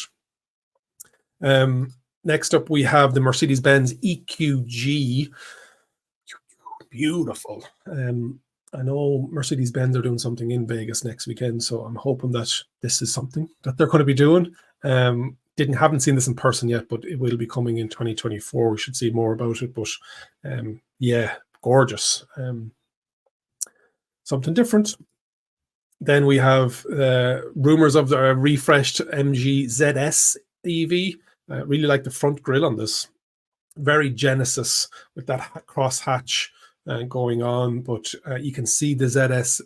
Next up, we have the Mercedes-Benz EQG. Beautiful. I know Mercedes-Benz are doing something in Vegas next weekend, so I'm hoping that this is something that they're going to be doing. Haven't seen this in person yet, but it will be coming in 2024. We should see more about it, but yeah, gorgeous. Something different. Then we have rumors of the refreshed MG ZS EV. Really like the front grille on this. Very Genesis with that cross hatch going on, but you can see the ZS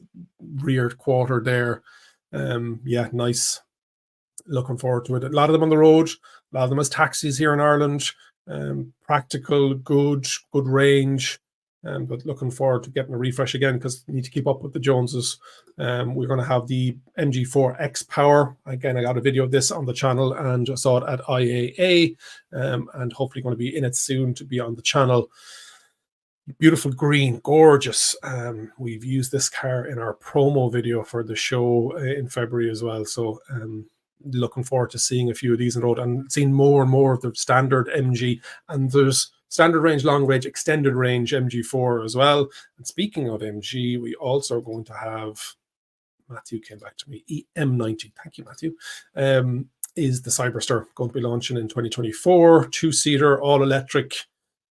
rear quarter there. Yeah, nice. Looking forward to it. A lot of them on the road, a lot of them as taxis here in Ireland. Practical, good range. But looking forward to getting a refresh again, because we need to keep up with the Joneses. We're going to have the MG4 X Power. Again, I got a video of this on the channel and I saw it at IAA, and hopefully going to be in it soon to be on the channel. Beautiful green, gorgeous. We've used this car in our promo video for the show in February as well. So looking forward to seeing a few of these on the road and seeing more and more of the standard MG. And there's standard range, long range, extended range MG4 as well. And speaking of MG, we also are going to have, Matthew came back to me, EM90. Thank you, Matthew. Is the Cyberster going to be launching in 2024, 2-seater, all electric,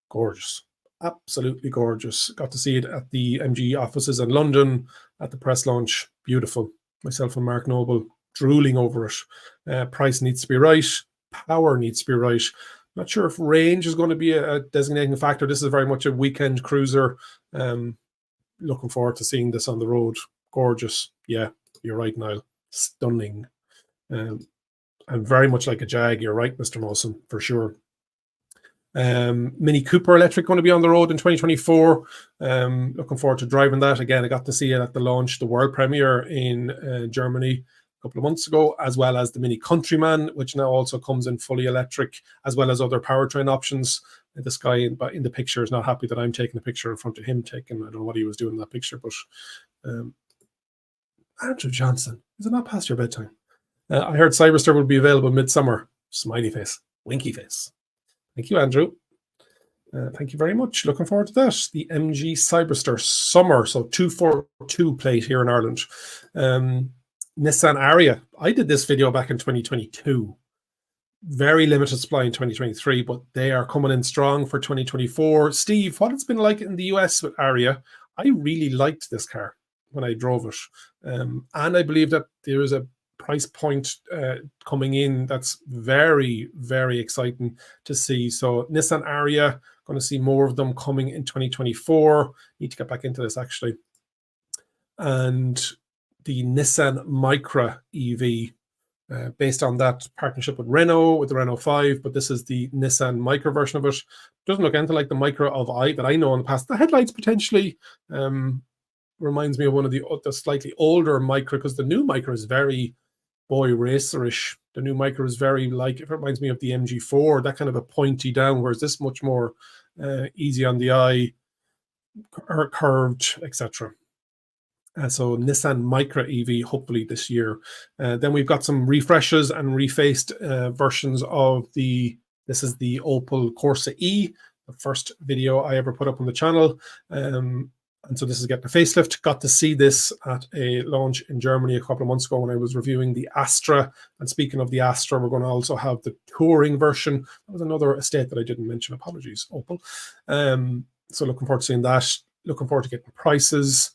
gorgeous. Absolutely gorgeous. Got to see it at the MG offices in London at the press launch. Beautiful. Myself and Mark Noble drooling over it. Price needs to be right. Power needs to be right. Not sure if range is going to be a designating factor. This is very much a weekend cruiser. Looking forward to seeing this on the road. Gorgeous. Yeah, you're right, Niall. Stunning. And very much like a Jag. You're right, Mr. Mawson, for sure. Mini Cooper electric going to be on the road in 2024. Looking forward to driving that again. I got to see it at the launch, the world premiere in Germany. couple of months ago, as well as the Mini Countryman, which now also comes in fully electric, as well as other powertrain options. This guy in the picture is not happy that I'm taking a picture in front of him I don't know what he was doing in that picture, but Andrew Johnson, is it not past your bedtime? I heard Cyberster will be available midsummer. Smiley face, winky face. Thank you, Andrew. Thank you very much. Looking forward to that. The MG Cyberster Summer, so 242 plate here in Ireland. Nissan Ariya. I did this video back in 2022. Very limited supply in 2023, but they are coming in strong for 2024. Steve, what it's been like in the US with Ariya? I really liked this car when I drove it. And I believe that there is a price point coming in that's very, very exciting to see. So Nissan Ariya, going to see more of them coming in 2024. Need to get back into this actually. And the Nissan Micra EV, based on that partnership with Renault, with the Renault 5, but this is the Nissan Micra version of it. Doesn't look anything like the Micra that I know in the past. The headlights potentially reminds me of one of the slightly older Micra, because the new Micra is very racerish. The new Micra is very it reminds me of the MG4, that kind of a pointy down, whereas this much more easy on the eye, curved, etc. So Nissan Micra EV, hopefully this year. Then we've got some refreshes and refaced versions of this is the Opel Corsa E, the first video I ever put up on the channel. And so this is getting a facelift. Got to see this at a launch in Germany a couple of months ago when I was reviewing the Astra. And speaking of the Astra, we're going to also have the touring version. That was another estate that I didn't mention. Apologies, Opel. So looking forward to seeing that. Looking forward to getting prices.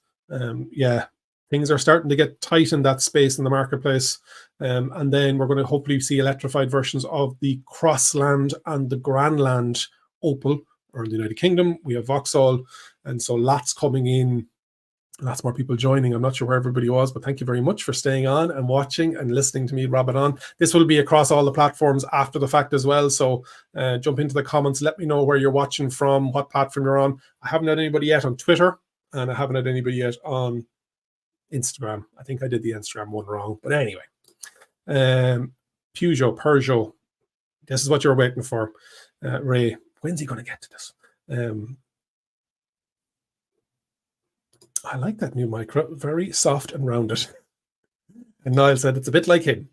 Yeah, things are starting to get tight in that space in the marketplace. And then we're going to hopefully see electrified versions of the Crossland and the Grandland Opel, or in the United Kingdom. We have Vauxhall, and so lots coming in, lots more people joining. I'm not sure where everybody was, but thank you very much for staying on and watching and listening to me rabbit on. This will be across all the platforms after the fact as well, so jump into the comments, let me know where you're watching from, what platform you're on. I haven't had anybody yet on Twitter, and I haven't had anybody yet on Instagram. I think I did the Instagram one wrong, but anyway. Peugeot, this is what you're waiting for. Ray, when's he going to get to this? I like that new Micra, very soft and rounded. And Niall said it's a bit like him,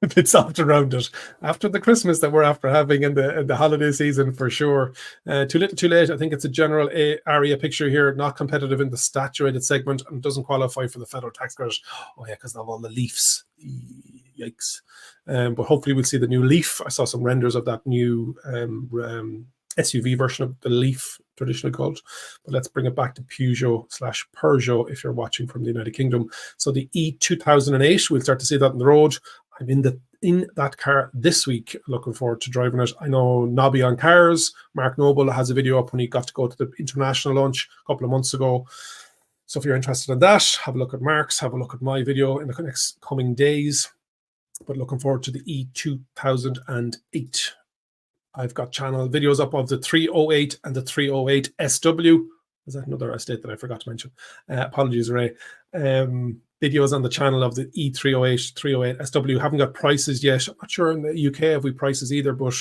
a bit soft and rounded. After the Christmas that we're after having in the holiday season, for sure. Too little, too late. I think it's a general Ariya picture here, not competitive in the statuated segment, and doesn't qualify for the federal tax credit. Oh yeah, because of all the Leafs. Yikes. But hopefully we'll see the new Leaf. I saw some renders of that new SUV version of the Leaf, traditionally called. But let's bring it back to Peugeot/Peugeot if you're watching from the United Kingdom. So the E2008, we'll start to see that on the road. I'm in that car this week, looking forward to driving it. I know Nobby on Cars, Mark Noble, has a video up when he got to go to the international launch a couple of months ago. So if you're interested in that, have a look at Mark's, have a look at my video in the next coming days. But looking forward to the E2008. I've got channel videos up of the 308 and the 308 SW. Is that another estate that I forgot to mention? Apologies, Ray. Videos on the channel of the E308, 308 SW. Haven't got prices yet. I'm not sure in the UK have we prices either, but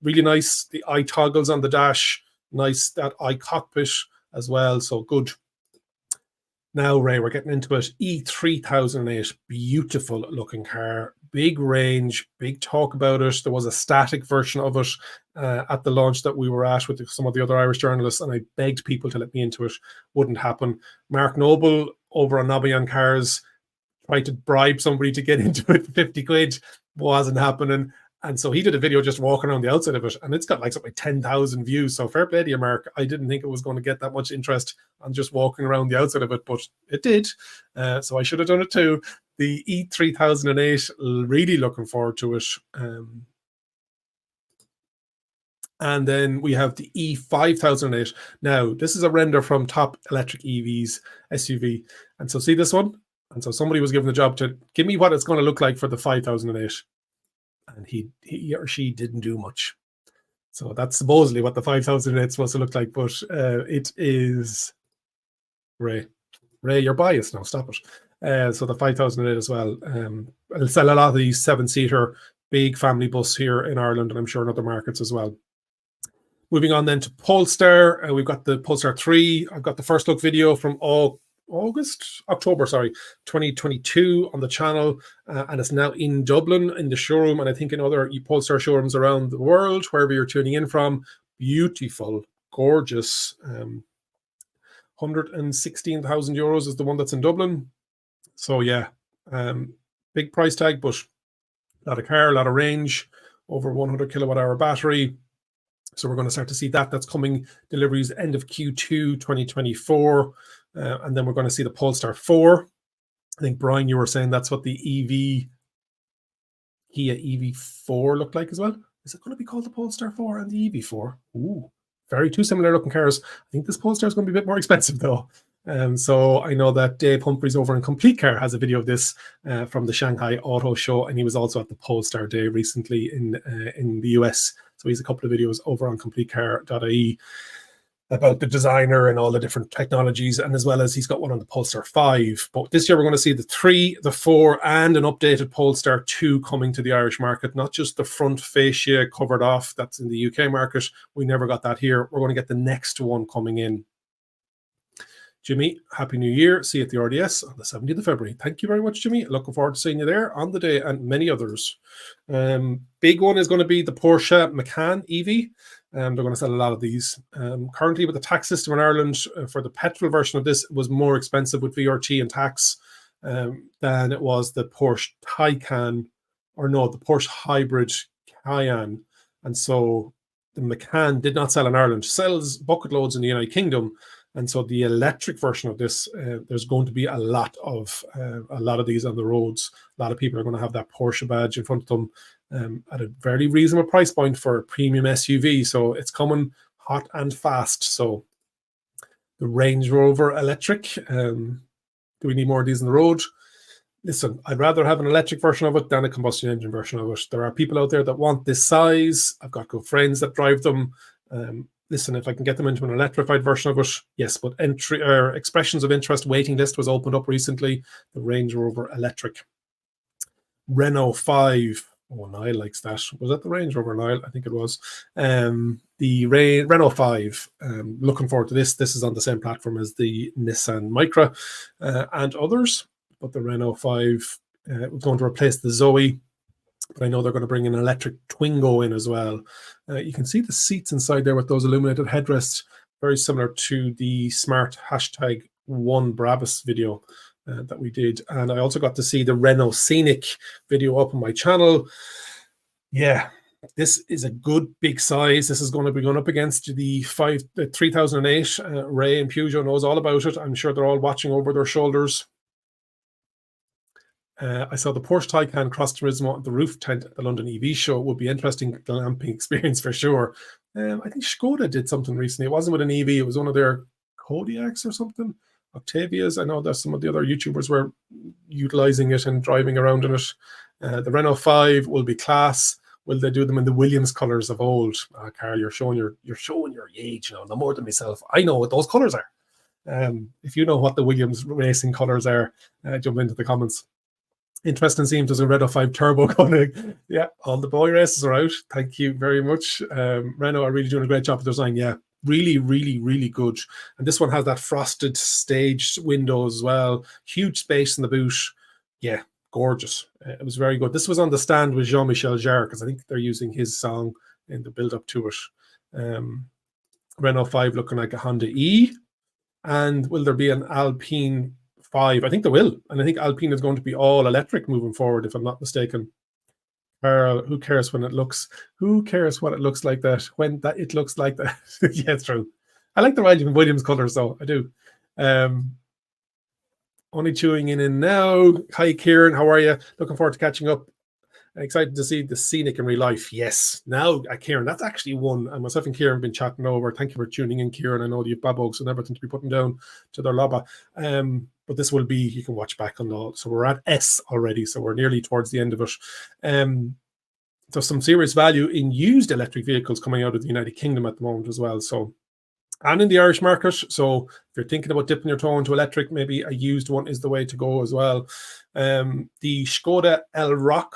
really nice. The eye toggles on the dash. Nice, that eye cockpit as well. So good. Now, Ray, we're getting into it. E3008, beautiful looking car, big range, big talk about it. There was a static version of it at the launch that we were at with some of the other Irish journalists, and I begged people to let me into it. Wouldn't happen. Mark Noble over on Nobby on Cars tried to bribe somebody to get into it for 50 quid. Wasn't happening. And so he did a video just walking around the outside of it, and it's got like something like 10,000 views. So fair play to you, Mark. I didn't think it was going to get that much interest on just walking around the outside of it, but it did. So I should have done it too. The E3008, really looking forward to it. And then we have the E5008. Now, this is a render from Top Electric EVs SUV. And so see this one? And so somebody was given the job to give me what it's going to look like for the 5008. And he or she didn't do much. So that's supposedly what the 5008 is supposed to look like, but it is Ray, you're biased now. Stop it. So the 5008 as well. I'll sell a lot of these 7-seater big family bus here in Ireland, and I'm sure in other markets as well. Moving on then to Polestar, we've got the Polestar 3. I've got the first look video from October 2022 on the channel, and it's now in Dublin in the showroom, and I think in other Polestar showrooms around the world, wherever you're tuning in from. Beautiful, gorgeous. 116,000 euros is the one that's in Dublin. So yeah, big price tag, but a lot of car, a lot of range, over 100 kilowatt hour battery. So we're going to start to see that. That's coming, deliveries end of Q2 2024. And then we're going to see the Polestar 4. I think, Brian, you were saying that's what the Kia EV4 looked like as well. Is it going to be called the Polestar 4 and the EV4? Ooh, very two similar looking cars. I think this Polestar is going to be a bit more expensive though. So I know that Dave Humphreys over in Complete Car has a video of this from the Shanghai Auto Show, and he was also at the Polestar Day recently in the US. So he's a couple of videos over on CompleteCar.ie about the designer and all the different technologies, and as well as he's got one on the Polestar 5. But this year we're going to see the 3, the 4, and an updated Polestar 2 coming to the Irish market, not just the front fascia covered off that's in the UK market. We never got that here. We're going to get the next one coming in. Jimmy, Happy New Year. See you at the RDS on the 17th of February. Thank you very much, Jimmy. Looking forward to seeing you there on the day, and many others. Big one is going to be the Porsche Macan EV. They're going to sell a lot of these. Currently, with the tax system in Ireland, for the petrol version of this, it was more expensive with VRT and tax than it was the Porsche Taycan, or no, the Porsche Hybrid Cayenne. And so the Macan did not sell in Ireland. Sells bucket loads in the United Kingdom. And so the electric version of this, there's going to be a lot of these on the roads. A lot of people are going to have that Porsche badge in front of them at a very reasonable price point for a premium SUV. So it's coming hot and fast. So the Range Rover electric, do we need more of these on the road? Listen, I'd rather have an electric version of it than a combustion engine version of it. There are people out there that want this size. I've got good friends that drive them. Listen, if I can get them into an electrified version of it, yes, but expressions of interest waiting list was opened up recently. The Range Rover electric. Renault 5. Oh, Niall likes that. Was that the Range Rover, Niall? I think it was. The Renault 5. Looking forward to this. This is on the same platform as the Nissan Micra and others. But the Renault 5 was going to replace the Zoe. But I know they're going to bring an electric Twingo in as well. You can see the seats inside there with those illuminated headrests, very similar to the Smart #1 Brabus video that we did. And I also got to see the Renault Scenic video up on my channel. Yeah, this is a good big size. This is going to be going up against the 3008. Ray and Peugeot knows all about it. I'm sure they're all watching over their shoulders. I saw the Porsche Taycan Cross Turismo at the roof tent at the London EV show. It would be interesting glamping experience for sure. I think Skoda did something recently. It wasn't with an EV. It was one of their Kodiaks or something. Octavias. I know that some of the other YouTubers were utilizing it and driving around in it. The Renault 5 will be class. Will they do them in the Williams colors of old? Carl, you're showing your age now, no more than myself. I know what those colors are. If you know what the Williams racing colors are, jump into the comments. Interesting seems there's a Renault 5 Turbo coming. Yeah, all the boy races are out. Thank you very much. Renault are really doing a great job of design. Yeah, really, really, really good. And this one has that frosted stage windows as well. Huge space in the boot. Yeah, gorgeous. It was very good. This was on the stand with Jean-Michel Jarre, because I think they're using his song in the build-up to it. Renault 5 looking like a Honda E. And will there be an Alpine 5? I think there will, and I think Alpine is going to be all electric moving forward, if I'm not mistaken. Who cares when it looks? Who cares what it looks like that? When that it looks like that? Yeah, it's true. I like the Williams colors, though. I do. Only tuning in now. Hi, Kieran. How are you? Looking forward to catching up. Excited to see the Scenic in real life. Yes. Now, Kieran, that's actually one. And myself and Kieran have been chatting over. Thank you for tuning in, Kieran. I know you have babogs and everything to be putting down to their lobba. But this will be, you can watch back on all. So we're at S already. So we're nearly towards the end of it. There's some serious value in used electric vehicles coming out of the United Kingdom at the moment as well. So and in the Irish market. So if you're thinking about dipping your toe into electric, maybe a used one is the way to go as well. The Skoda Elrock.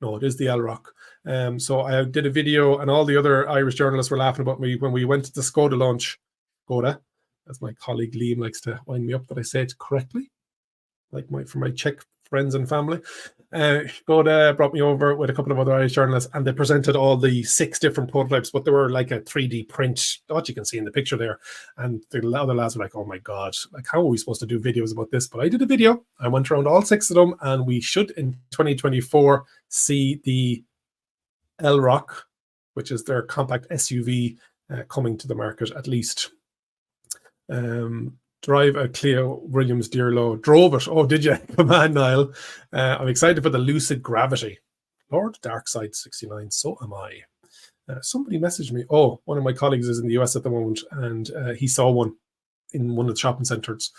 No, it is the Elrock. So I did a video, and all the other Irish journalists were laughing about me when we went to the Skoda launch. Skoda, as my colleague Liam likes to wind me up that I say it correctly, like for my Czech friends and family. Skoda brought me over with a couple of other Irish journalists, and they presented all the 6 different prototypes, but they were like a 3D print, what you can see in the picture there. And the other lads were like, oh my God, like how are we supposed to do videos about this? But I did a video. I went around all 6 of them, and we should in 2024 see the Elrock, which is their compact SUV, coming to the market at least. Drive a Clio Williams Dearlow. Drove it. Oh, did you? Come on, Niall. I'm excited for the Lucid Gravity. Lord Darkside 69. So am I. Somebody messaged me. Oh, one of my colleagues is in the US at the moment, and he saw one in one of the shopping centres.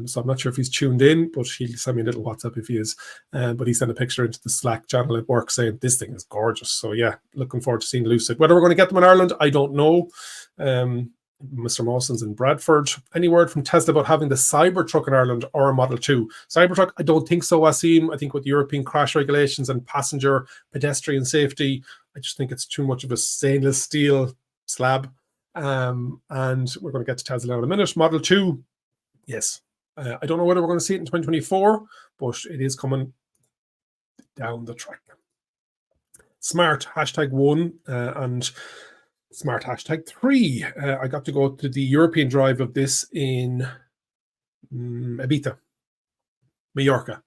So I'm not sure if he's tuned in, but he'll send me a little WhatsApp if he is. But he sent a picture into the Slack channel at work saying this thing is gorgeous. So yeah, looking forward to seeing Lucid. Whether we're going to get them in Ireland, I don't know. Mr. Mawson's in Bradford. Any word from Tesla about having the Cybertruck in Ireland or a Model 2? Cybertruck, I don't think so, Wasim. I think with European crash regulations and passenger pedestrian safety, I just think it's too much of a stainless steel slab. And we're going to get to Tesla in a minute. Model 2, yes. I don't know whether we're going to see it in 2024, but it is coming down the track. Smart #1 and Smart #3. I got to go to the European drive of this in Ibiza, Mallorca,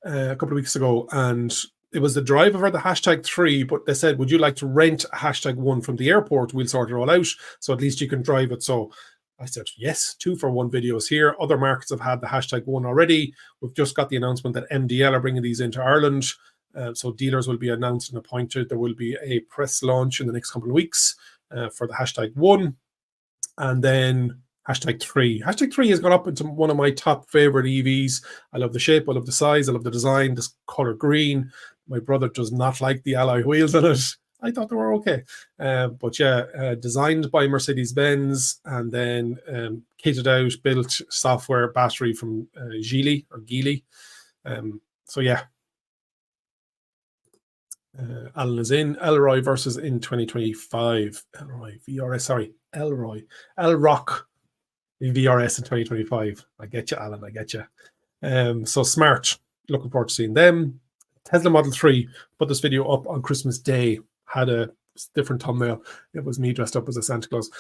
a couple of weeks ago, and it was the drive over the #3, but they said, would you like to rent a #1 from the airport? We'll sort it all out, so at least you can drive it. So I said, yes, 2 for 1 videos here. Other markets have had the #1 already. We've just got the announcement that MDL are bringing these into Ireland. So dealers will be announced and appointed. There will be a press launch in the next couple of weeks for the #1. And then #3. #3 has gone up into one of my top favorite EVs. I love the shape. I love the size. I love the design. This color green. My brother does not like the alloy wheels on it. I thought they were okay. But yeah, designed by Mercedes-Benz and then kitted out, built software battery from Geely. So yeah. Alan is in. Elroy versus in 2025. Elroy VRS, sorry. Elrock VRS in 2025. I get you, Alan. I get you. So Smart. Looking forward to seeing them. Tesla Model 3. Put this video up on Christmas Day. Had a different thumbnail. It was me dressed up as a Santa Claus,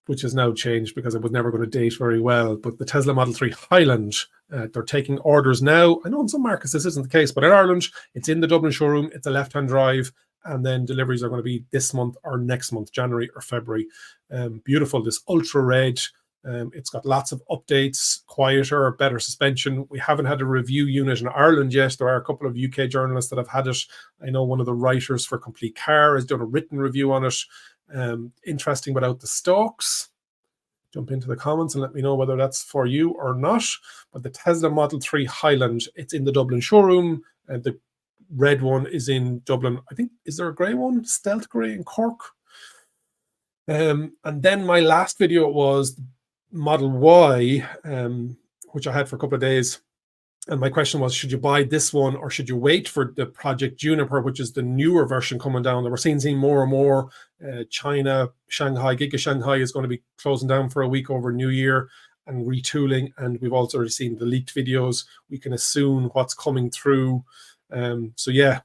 which has now changed because I was never going to date very well. But the Tesla Model 3 Highland, they're taking orders now. I know in some markets this isn't the case, but in Ireland, it's in the Dublin showroom. It's a left-hand drive, and then deliveries are going to be this month or next month, January or February. Beautiful, this ultra red. It's got lots of updates, quieter, better suspension. We haven't had a review unit in Ireland yet. There are a couple of UK journalists that have had it. I know one of the writers for Complete Car has done a written review on it. Interesting without the stalks. Jump into the comments and let me know whether that's for you or not. But the Tesla Model 3 Highland, it's in the Dublin showroom. And the red one is in Dublin. I think, is there a grey one? Stealth grey in Cork. And then my last video was Model Y, which I had for a couple of days. And my question was, should you buy this one or should you wait for the Project Juniper, which is the newer version coming down? We're seeing more and more. China, Shanghai, Giga Shanghai is going to be closing down for a week over New Year and retooling. And we've also already seen the leaked videos. We can assume what's coming through. So yeah.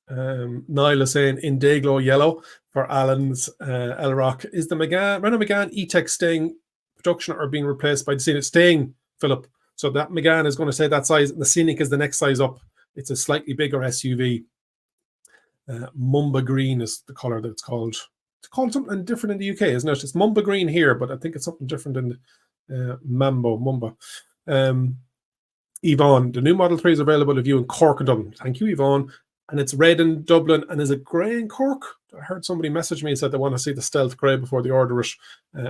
Niall is saying in Dayglow yellow for Alan's Elrock. Is the Renault Megane E-Tech staying production or being replaced by the Scenic? Staying, Philip. So that Megane is going to stay that size. The Scenic is the next size up. It's a slightly bigger SUV. Mumba Green is the color that it's called. It's called something different in the UK, isn't it? It's Mumba Green here, but I think it's something different in Mumba. Yvonne, the new Model 3 is available if you in Cork and Dublin. Thank you, Yvonne. And it's red in Dublin, and is it grey in Cork? I heard somebody message me and said they want to see the Stealth grey before they order it.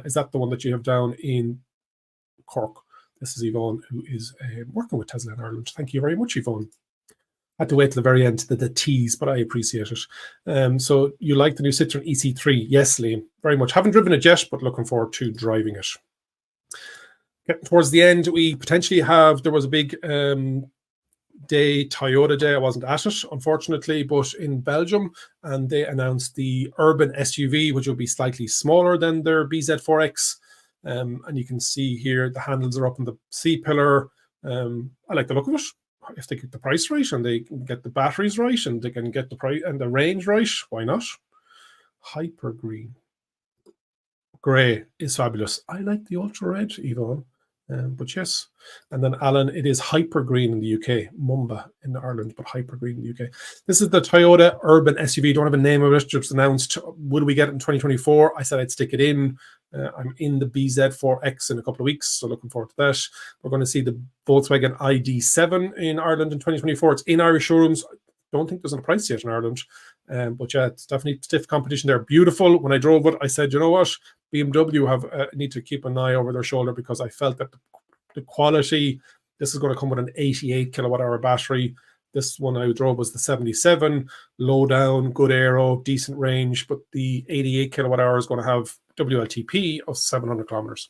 Is that the one that you have down in Cork? This is Yvonne, who is working with Tesla in Ireland. Thank you very much, Yvonne. Had to wait till the very end to the tease, but I appreciate it. So you like the new Citroen EC3? Yes, Liam, very much. Haven't driven it yet, but looking forward to driving it. Getting towards the end, we potentially have, there was a big day, Toyota Day. I wasn't at it, unfortunately, but in Belgium, and they announced the urban SUV, which will be slightly smaller than their BZ4X. And you can see here the handles are up on the C-pillar. I like the look of it. If they get the price right and they can get the batteries right and they can get the price and the range right, why not? Hyper green. Grey is fabulous. I like the ultra red, Yvonne. But yes, and then Alan, it is hyper green in the UK, Mumba in Ireland, but hyper green in the UK. This is the Toyota Urban SUV. Don't have a name of it, just announced. Would we get it in 2024? I said I'd stick it in. I'm in the BZ4X in a couple of weeks, so looking forward to that. We're going to see the Volkswagen ID7 in Ireland in 2024. It's in Irish showrooms. I don't think there's a price yet in Ireland. But yeah, it's definitely stiff competition there. Beautiful. When I drove it, I said, you know what? BMW have need to keep an eye over their shoulder, because I felt that the quality, this is going to come with an 88 kilowatt hour battery. This one I drove was the 77, low down, good aero, decent range, but the 88 kilowatt hour is going to have WLTP of 700 kilometers.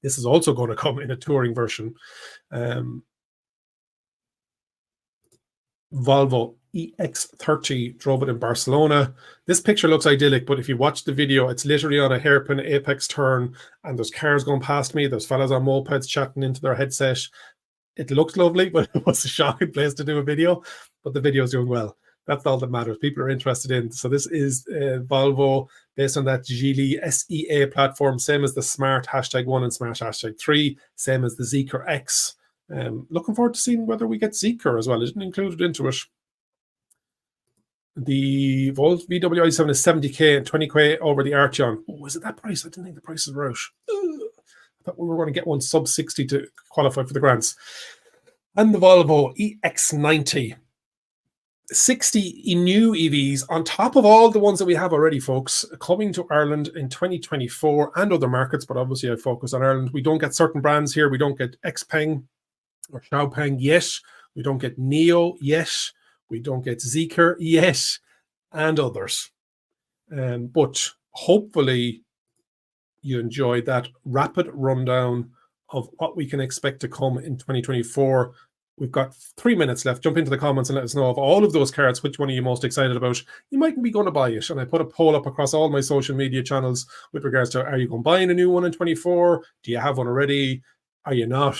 This is also going to come in a touring version. Volvo EX30, drove it in Barcelona. This picture looks idyllic, but if you watch the video, it's literally on a hairpin apex turn, and there's cars going past me. There's fellas on mopeds chatting into their headset. It looks lovely, but it was a shocking place to do a video. But the video is doing well. That's all that matters. People are interested in. So this is Volvo based on that Geely SEA platform, same as the Smart #1 and Smart #3, same as the Zeekr X. Looking forward to seeing whether we get Zeekr as well. It didn't include it into it. The Volt VW i7 is 70k and 20k over the Arteon. Oh, is it that price? I didn't think the prices were out. I thought we were going to get one sub 60 to qualify for the grants. And the Volvo EX90. 60 new EVs on top of all the ones that we have already, folks, coming to Ireland in 2024 and other markets, but obviously I focus on Ireland. We don't get certain brands here. We don't get XPeng or Xiaopeng yet. We don't get Neo yet. We don't get Zeekr yet, and others. But hopefully you enjoyed that rapid rundown of what we can expect to come in 2024. We've got 3 minutes left. Jump into the comments and let us know of all of those cars, which one are you most excited about. You mightn't be going to buy it. And I put a poll up across all my social media channels with regards to, are you going buying a new one in 24? Do you have one already? Are you not?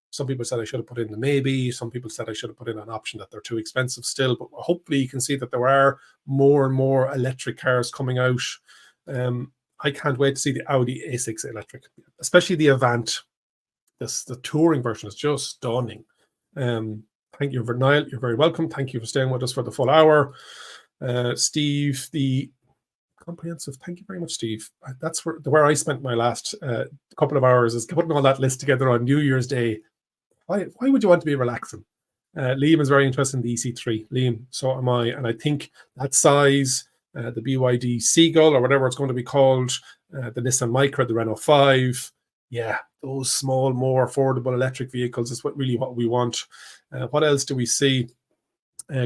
Some people said I should have put in the maybe. Some people said I should have put in an option that they're too expensive still. But hopefully you can see that there are more and more electric cars coming out. I can't wait to see the Audi A6 electric, especially the Avant. The touring version is just stunning. Thank you, Niall. You're very welcome. Thank you for staying with us for the full hour. Steve, the comprehensive. Thank you very much, Steve. That's where I spent my last couple of hours, is putting all that list together on New Year's Day. Why would you want to be relaxing? Liam is very interested in the EC3. Liam, so am I. And I think that size, the BYD Seagull or whatever it's going to be called, the Nissan Micra, the Renault 5, yeah, those small, more affordable electric vehicles is really what we want. What else do we see?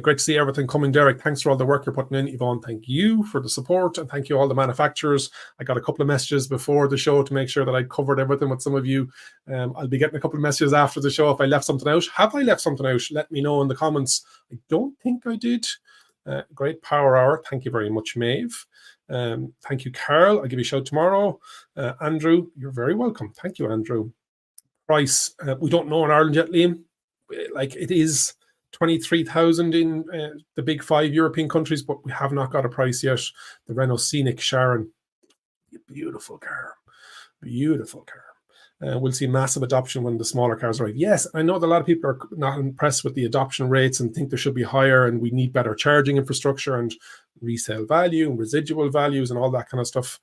Great to see everything coming, Derek. Thanks for all the work you're putting in. Yvonne, thank you for the support, and thank you all the manufacturers. I got a couple of messages before the show to make sure that I covered everything with some of you. I'll be getting a couple of messages after the show if I left something out. Have I left something out? Let me know in the comments. I don't think I did. Great power hour. Thank you very much, Maeve. Thank you, Carl. I'll give you a shout tomorrow. Andrew, you're very welcome. Thank you, Andrew. Price, we don't know in Ireland yet, Liam. Like, it is 23,000 in the big 5 European countries, but we have not got a price yet. The Renault Scenic Sharon, beautiful car, beautiful car. We'll see massive adoption when the smaller cars arrive. Yes, I know that a lot of people are not impressed with the adoption rates and think they should be higher, and we need better charging infrastructure and resale value and residual values and all that kind of stuff.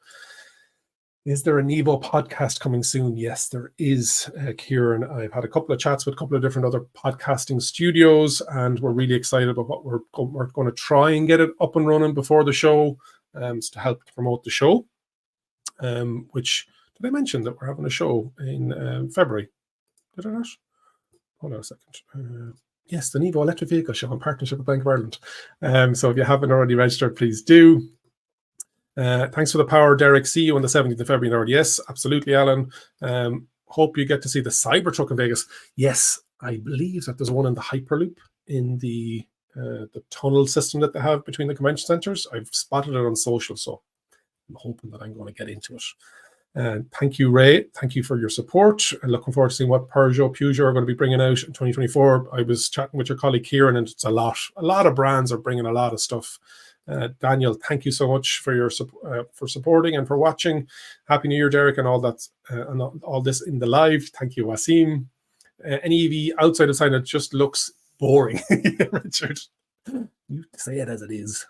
Is there a Nevo podcast coming soon? Yes, there is, Kieran. I've had a couple of chats with a couple of different other podcasting studios, and we're really excited about what we're going to try and get it up and running before the show, to help promote the show. Which, did I mention that we're having a show in February? Did I not? Hold on a second. Yes, the Nevo Electric Vehicle Show in partnership with Bank of Ireland. So if you haven't already registered, please do. Thanks for the power, Derek. See you on the 17th of February in Ireland. Yes, absolutely, Alan. Hope you get to see the Cybertruck in Vegas. Yes, I believe that there's one in the Hyperloop in the tunnel system that they have between the convention centres. I've spotted it on social, so I'm hoping that I'm going to get into it. Thank you, Ray. Thank you for your support. And looking forward to seeing what Peugeot are going to be bringing out in 2024. I was chatting with your colleague Kieran, and it's a lot. A lot of brands are bringing a lot of stuff. Daniel, thank you so much for your for supporting and for watching. Happy New Year, Derek, and all that, and all this in the live. Thank you, Wasim. Any EV outside of China just looks boring. Richard, you say it as it is.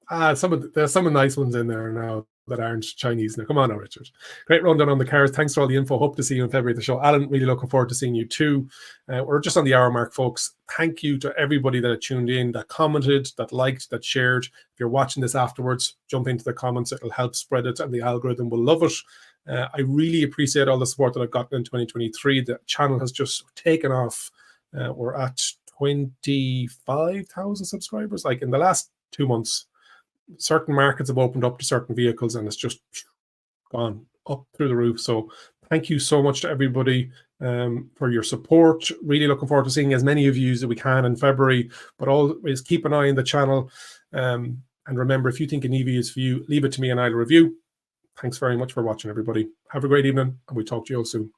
There's some nice ones in there now that aren't Chinese. Now, come on now, Richard. Great rundown on the cars. Thanks for all the info. Hope to see you in February at the show. Alan, really looking forward to seeing you too. We're just on the hour mark, folks. Thank you to everybody that tuned in, that commented, that liked, that shared. If you're watching this afterwards, jump into the comments. It'll help spread it, and the algorithm will love it. I really appreciate all the support that I've gotten in 2023. The channel has just taken off. We're at 25,000 subscribers. Like in the last 2 months, certain markets have opened up to certain vehicles, and it's just gone up through the roof. So thank you so much to everybody for your support. Really looking forward to seeing as many of you as we can in February, but always keep an eye on the channel. And remember, if you think an EV is for you, leave it to me and I'll review. Thanks very much for watching, everybody. Have a great evening, and we'll talk to you all soon.